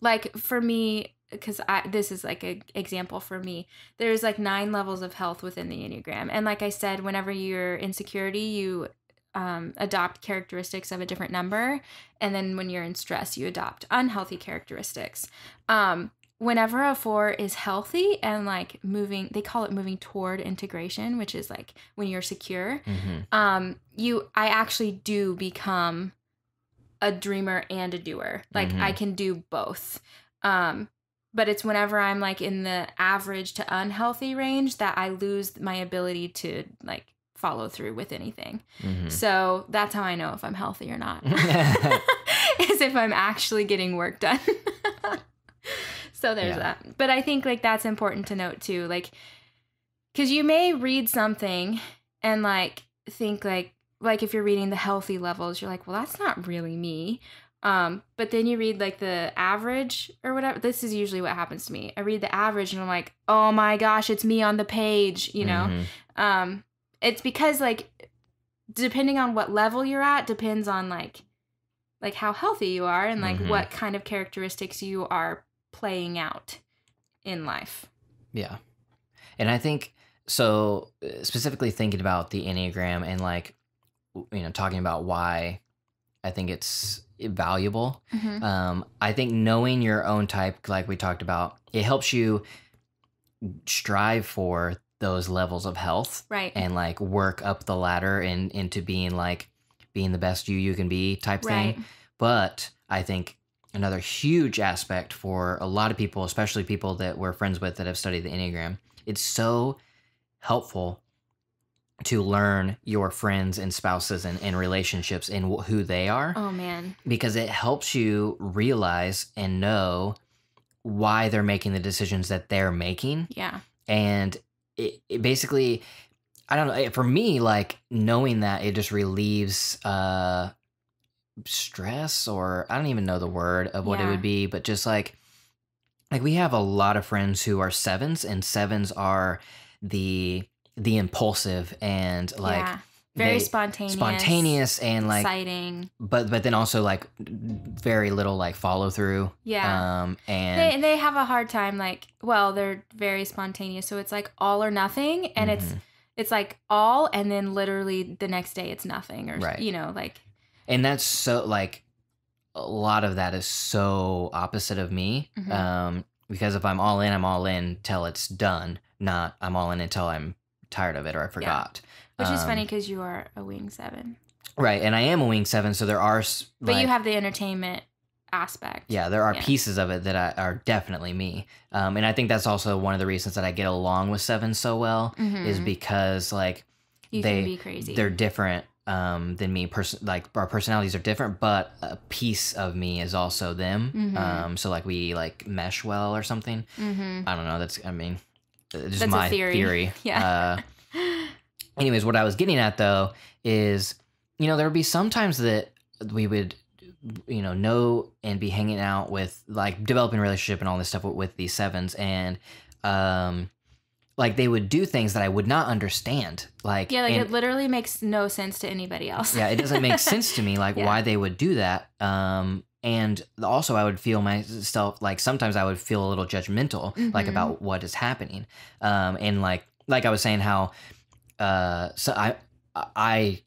like for me, because this is like an example for me, there's like 9 levels of health within the Enneagram. And like I said, whenever you're insecurity, you adopt characteristics of a different number. And then when you're in stress, you adopt unhealthy characteristics. Whenever a 4 is healthy and like moving, they call it moving toward integration, which is like when you're secure, I actually do become a dreamer and a doer. Like I can do both. But it's whenever I'm like in the average to unhealthy range that I lose my ability to like follow through with anything. So that's how I know if I'm healthy or not. Is if I'm actually getting work done. So there's that. But I think like that's important to note too. Like, because you may read something and like think like if you're reading the healthy levels, you're like, well, that's not really me. But then you read like the average or whatever. This is usually what happens to me. I read the average and I'm like, oh my gosh, it's me on the page, It's because like depending on what level you're at depends on like how healthy you are and like what kind of characteristics you are playing out in life. Yeah. And I think so, specifically thinking about the Enneagram and like, talking about why I think it's valuable. I think knowing your own type, like we talked about, it helps you strive for those levels of health, right? And like work up the ladder and into being the best you can be type thing. But I think another huge aspect for a lot of people, especially people that we're friends with that have studied the Enneagram, it's so helpful to learn your friends and spouses and relationships and who they are. Oh, man. Because it helps you realize and know why they're making the decisions that they're making. Yeah. And it basically, I don't know, for me, like knowing that, it just relieves stress, or I don't even know the word of what it would be, but just like we have a lot of friends who are 7s, and 7s are the impulsive and like very spontaneous and like exciting, but then also like very little like follow through. And they have a hard time, like, well, they're very spontaneous, so it's like all or nothing, and it's like all, and then literally the next day it's nothing, or like And that's so like a lot of that is so opposite of me. Because if I'm all in, I'm all in till it's done. Not I'm all in until I'm tired of it or I forgot. Which is funny because you are a wing 7. Right, and I am a wing 7, so there are but you have the entertainment aspect. Yeah, there are pieces of it that are definitely me. And I think that's also one of the reasons that I get along with 7s so well is because like you can be crazy. They're different than me. Like our personalities are different, but a piece of me is also them. So like we like mesh well or something. I don't know. That's just my theory. Yeah. Anyways, what I was getting at though is, there would be some times that we would know and be hanging out with like developing a relationship and all this stuff with these 7s, and like they would do things that I would not understand. Like it literally makes no sense to anybody else. Yeah, it doesn't make sense to me like why they would do that. And also I would feel myself like sometimes I would feel a little judgmental like about what is happening. And like I was saying how so I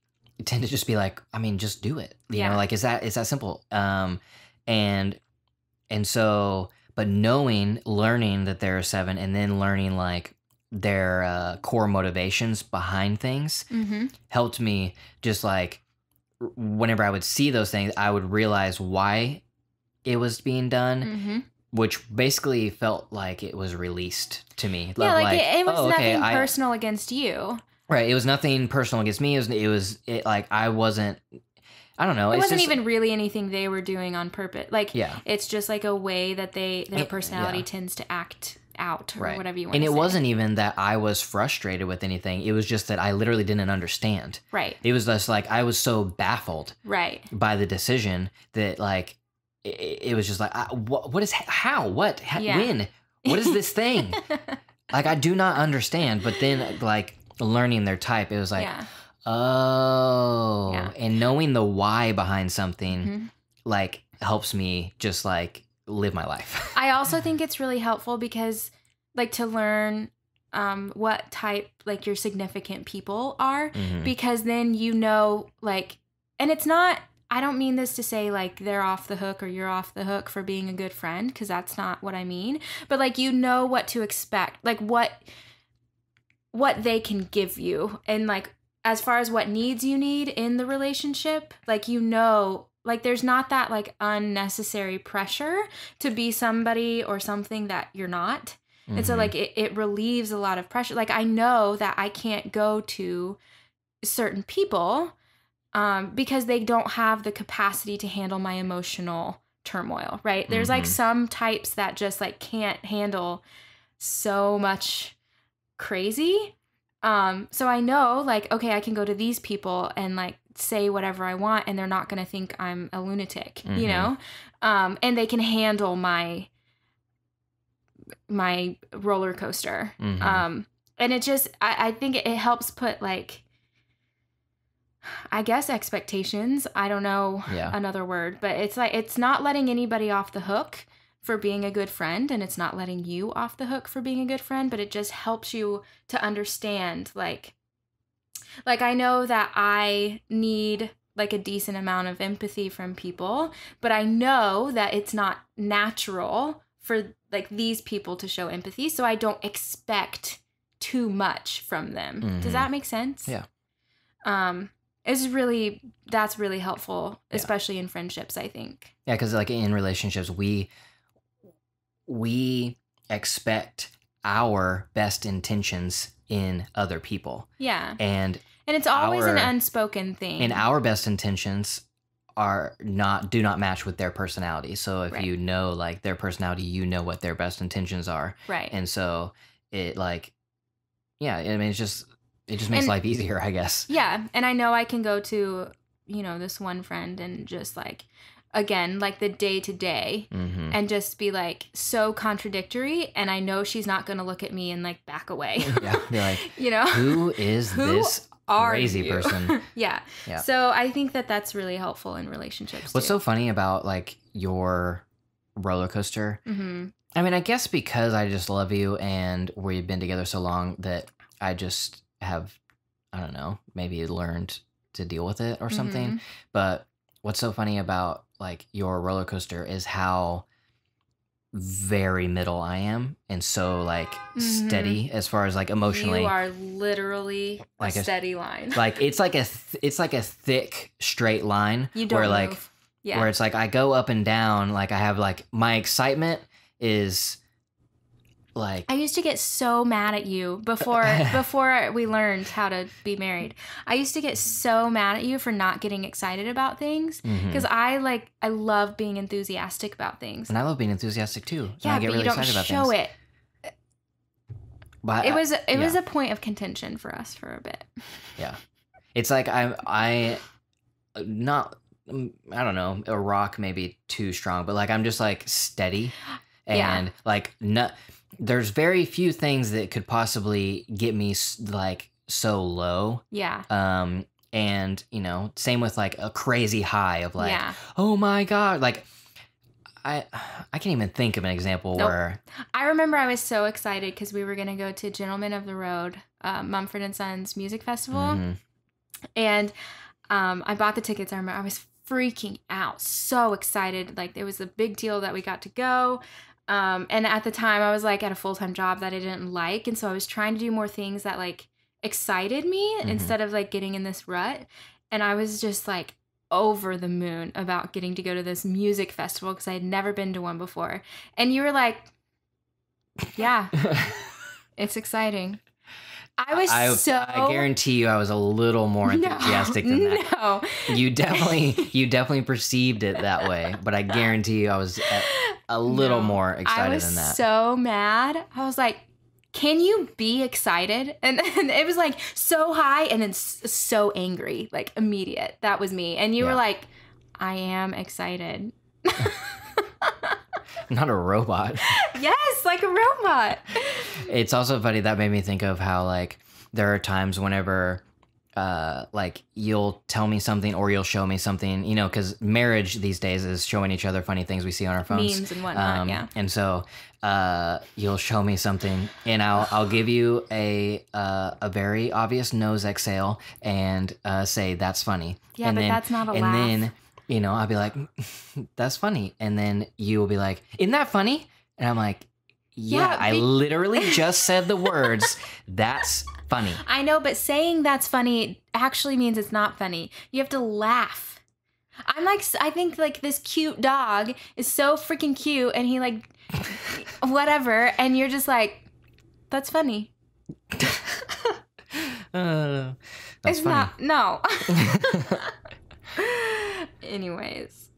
tend to just be like, just do it. You know, like it's that simple. And so, but learning that they're a 7 and then learning like their core motivations behind things helped me just like whenever I would see those things, I would realize why it was being done, which basically felt like it was released to me. Yeah, like it was nothing personal against you. Right. It was nothing personal against me. It like I wasn't. I don't know. It wasn't even really anything they were doing on purpose. Like, it's just like a way that their personality tends to act out or whatever you want to say. And it wasn't even that I was frustrated with anything. It was just that I literally didn't understand. Right. It was just like I was so baffled. Right. By the decision that like it was just like what is how what when what is this thing? Like I do not understand. But then like learning their type, it was like. Yeah. Oh, and knowing the why behind something like helps me just like live my life. I also think it's really helpful because like to learn what type like your significant people are because then like, and it's not, I don't mean this to say like they're off the hook or you're off the hook for being a good friend because that's not what I mean, but like what to expect, like what they can give you and like as far as what needs you need in the relationship, like, like there's not that like unnecessary pressure to be somebody or something that you're not. And so like it relieves a lot of pressure. Like I know that I can't go to certain people because they don't have the capacity to handle my emotional turmoil, right? There's like some types that just like can't handle so much crazy. So I know like, okay, I can go to these people and like say whatever I want and they're not going to think I'm a lunatic, you know? And they can handle my roller coaster. And it just, I think it helps put like, I guess expectations, I don't know another word, but it's like, it's not letting anybody off the hook for being a good friend, and it's not letting you off the hook for being a good friend, but it just helps you to understand like I know that I need like a decent amount of empathy from people, but I know that it's not natural for like these people to show empathy, so I don't expect too much from them. Does that make sense? Yeah. That's really helpful, especially in friendships, I think. Yeah, because like in relationships, we expect our best intentions in other people. Yeah. And it's always an unspoken thing. And our best intentions do not match with their personality. So if you know like their personality, you know what their best intentions are. Right. And so it like, it just makes life easier, I guess. Yeah. And I know I can go to, this one friend and just like, again, like the day to day and just be like so contradictory. And I know she's not going to look at me and like back away. Yeah. Be like, who is this crazy person? Yeah. So I think that that's really helpful in relationships. What's so funny about like your roller coaster? I mean, I guess because I just love you and we've been together so long that I just have, I don't know, maybe learned to deal with it or something. But what's so funny about like your roller coaster is how very middle I am, and so like steady as far as like emotionally. You are literally like a steady line. Like it's like a thick straight line. You don't where move. Like where it's like I go up and down. Like I have like my excitement is like I used to get so mad at you before we learned how to be married. I used to get so mad at you for not getting excited about things because I love being enthusiastic about things. And I love being enthusiastic too. Yeah, I get but really you don't excited about show things. it. But it was a point of contention for us for a bit. Yeah, it's like I not I don't know, a rock maybe too strong, but like I'm just like steady and like not. There's very few things that could possibly get me like so low. Yeah. And you know, same with like a crazy high of like, oh my God, like I can't even think of an example where. I remember I was so excited because we were gonna go to Gentlemen of the Road, Mumford and Sons Music Festival, and I bought the tickets. I remember I was freaking out, so excited, like it was a big deal that we got to go. And at the time I was like at a full-time job that I didn't like. And so I was trying to do more things that like excited me instead of like getting in this rut. And I was just like over the moon about getting to go to this music festival because I had never been to one before. And you were like, yeah, it's exciting. I guarantee you I was a little more enthusiastic than that. No. You definitely perceived it that way, but I guarantee you I was a little more excited than that. I was so mad. I was like, can you be excited? And it was like so high and then so angry, like immediate. That was me. And you were like, I am excited. Not a robot. Yes, like a robot. It's also funny, that made me think of how like there are times whenever like you'll tell me something or you'll show me something, you know, because marriage these days is showing each other funny things we see on our phones. Memes and whatnot, And so you'll show me something and I'll give you a very obvious nose exhale and say that's funny. Yeah, and but then, that's not a laugh. And then, you know, I'll be like, that's funny. And then you will be like, isn't that funny? And I'm like, yeah, I literally just said the words, that's funny. I know, but saying that's funny actually means it's not funny. You have to laugh. I think like this cute dog is so freaking cute and he like, whatever. And you're just like, that's funny. That's it's funny. Not, no. Anyways,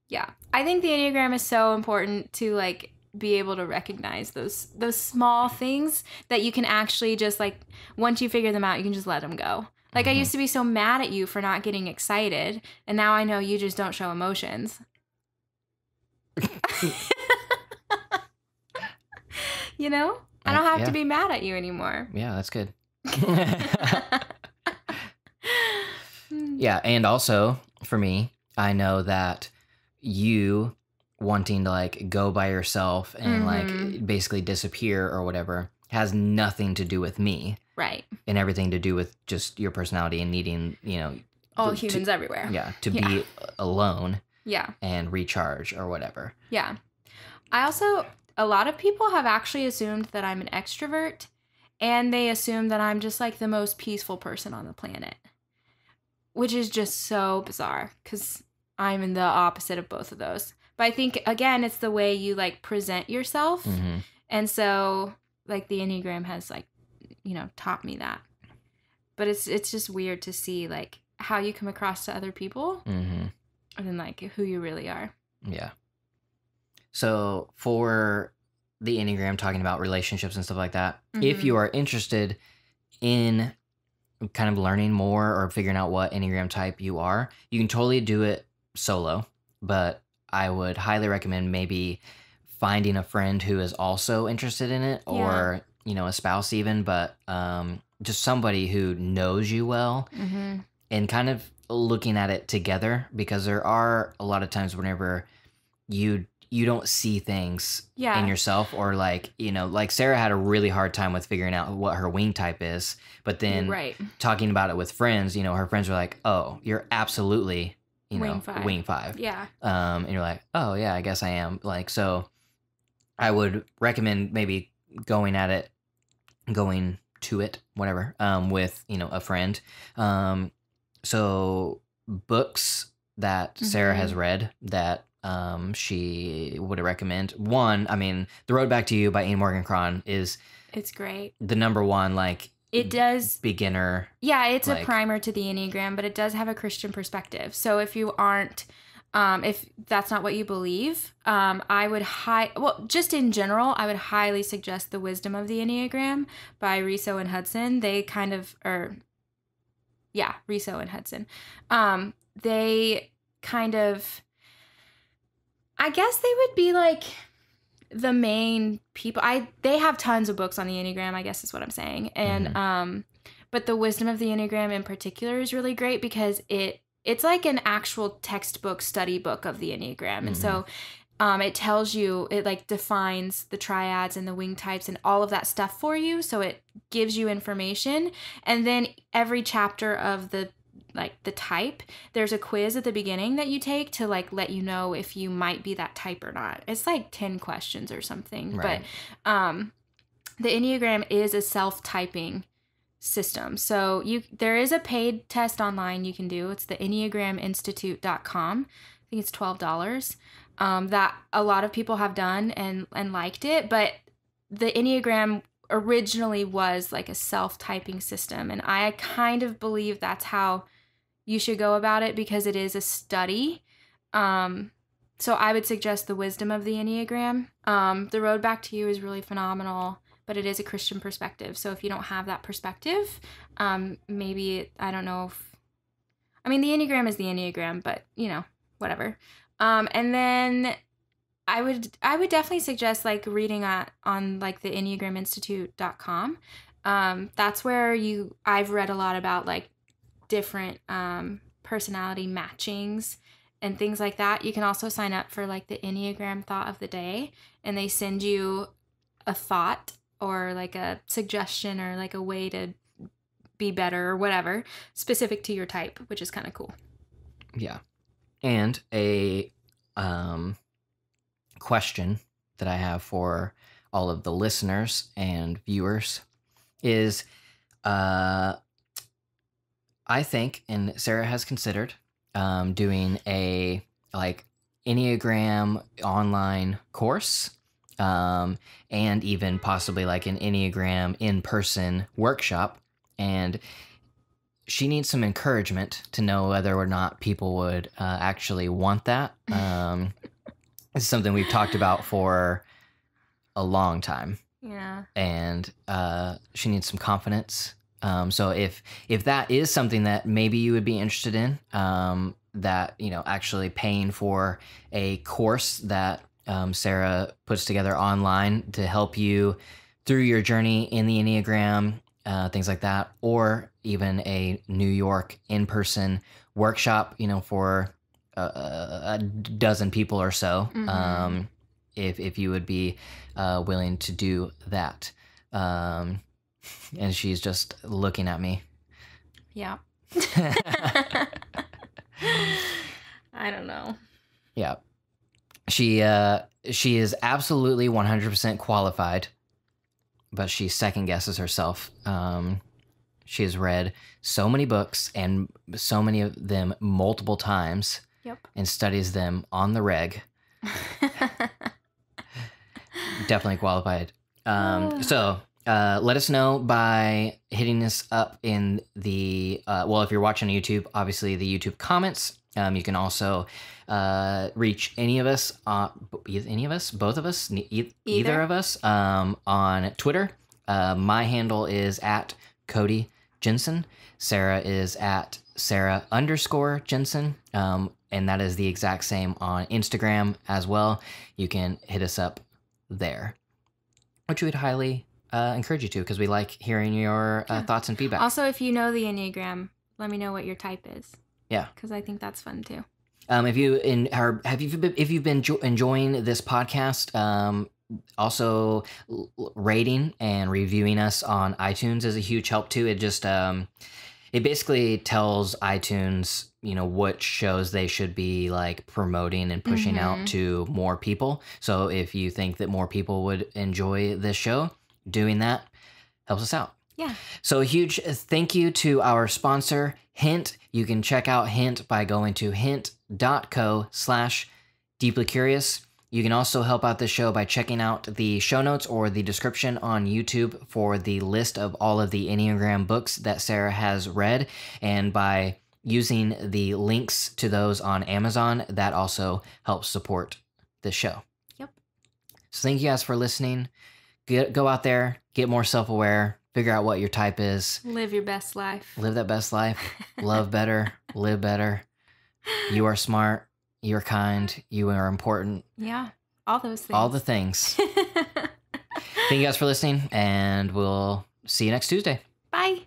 yeah. I think the Enneagram is so important to like be able to recognize those small things that you can actually just like, once you figure them out, you can just let them go. Like I used to be so mad at you for not getting excited, and now I know you just don't show emotions. You know? I don't have to be mad at you anymore. Yeah, that's good. Yeah, and also for me, I know that you wanting to like go by yourself and like basically disappear or whatever has nothing to do with me. Right. And everything to do with just your personality and needing, you know, all humans everywhere. Yeah, to be alone. Yeah. And recharge or whatever. Yeah. A lot of people have actually assumed that I'm an extrovert, and they assume that I'm just like the most peaceful person on the planet, which is just so bizarre because I'm in the opposite of both of those. But I think, again, it's the way you like present yourself. And so like the Enneagram has like, you know, taught me that. But it's just weird to see like how you come across to other people and then like who you really are. Yeah. So for the Enneagram, talking about relationships and stuff like that, if you are interested in kind of learning more or figuring out what Enneagram type you are, you can totally do it solo. But I would highly recommend maybe finding a friend who is also interested in it, or, you know, a spouse even, but just somebody who knows you well and kind of looking at it together, because there are a lot of times whenever you don't see things in yourself, or like, you know, like Sarah had a really hard time with figuring out what her wing type is, but then talking about it with friends, you know, her friends were like, oh, you're absolutely wing five. Yeah. And you're like, oh yeah, I guess I am. Like, so I would recommend maybe going to it, whatever, with, a friend. So books that Sarah has read that she would recommend. One, I mean, The Road Back to You by Ian Morgan Cron is it's great. The number one, like, it does beginner. Yeah, it's a primer to the Enneagram, but it does have a Christian perspective. So if you aren't if that's not what you believe, I would just in general, I would highly suggest The Wisdom of the Enneagram by Riso and Hudson. They kind of Riso and Hudson. They kind of, I guess they would be like the main people. They have tons of books on the Enneagram, I guess is what I'm saying. And but The Wisdom of the Enneagram in particular is really great because it's like an actual textbook study book of the Enneagram. And so it tells you, it like defines the triads and the wing types and all of that stuff for you. So it gives you information. And then every chapter of the type, there's a quiz at the beginning that you take to like let you know if you might be that type or not. It's like 10 questions or something. Right. But the Enneagram is a self-typing system. So there is a paid test online you can do. It's the EnneagramInstitute.com. I think it's $12. That a lot of people have done and liked it, but the Enneagram originally was like a self-typing system, and I kind of believe that's how you should go about it because it is a study. So I would suggest The Wisdom of the Enneagram. The Road Back to You is really phenomenal, but it is a Christian perspective. So if you don't have that perspective, maybe, I don't know the Enneagram is the Enneagram, but whatever. And then I would definitely suggest like reading on like the EnneagramInstitute.com. That's where I've read a lot about like different personality matchings and things like that. You can also sign up for like the Enneagram Thought of the Day, and they send you a thought or like a suggestion or like a way to be better or whatever specific to your type, which is kind of cool. Yeah. And a question that I have for all of the listeners and viewers is I think, and Sarah has considered doing a like Enneagram online course, and even possibly like an Enneagram in-person workshop. And she needs some encouragement to know whether or not people would actually want that. It's something we've talked about for a long time. Yeah. And she needs some confidence. So if that is something that maybe you would be interested in, that, actually paying for a course that Sarah puts together online to help you through your journey in the Enneagram, things like that, or even a New York in-person workshop, for a dozen people or so, if you would be willing to do that. And she's just looking at me. Yeah. I don't know. Yeah. She is absolutely 100% qualified, but she second guesses herself. She has read so many books, and so many of them multiple times. Yep. And studies them on the reg. Definitely qualified. So let us know by hitting us up in the if you're watching on YouTube, obviously the YouTube comments. You can also reach any of us, both of us, either of us, on Twitter. My handle is at Cody Jensen. Sarah is at Sarah_Jensen. And that is the exact same on Instagram as well. You can hit us up there, which we would highly encourage you to, because we like hearing your thoughts and feedback. Also, if you know the Enneagram, let me know what your type is. Yeah, because I think that's fun too. If you've been enjoying this podcast, also rating and reviewing us on iTunes is a huge help too. It just it basically tells iTunes, what shows they should be like promoting and pushing out to more people. So if you think that more people would enjoy this show, doing that helps us out. Yeah. So a huge thank you to our sponsor, Hint. You can check out Hint by going to hint.co/deeplycurious. You can also help out the show by checking out the show notes or the description on YouTube for the list of all of the Enneagram books that Sarah has read. And by using the links to those on Amazon, that also helps support the show. Yep. So thank you guys for listening. Go out there, get more self-aware, figure out what your type is. Live your best life. Live that best life. Love better. Live better. You are smart. You're kind. You are important. Yeah. All those things. All the things. Thank you guys for listening, and we'll see you next Tuesday. Bye.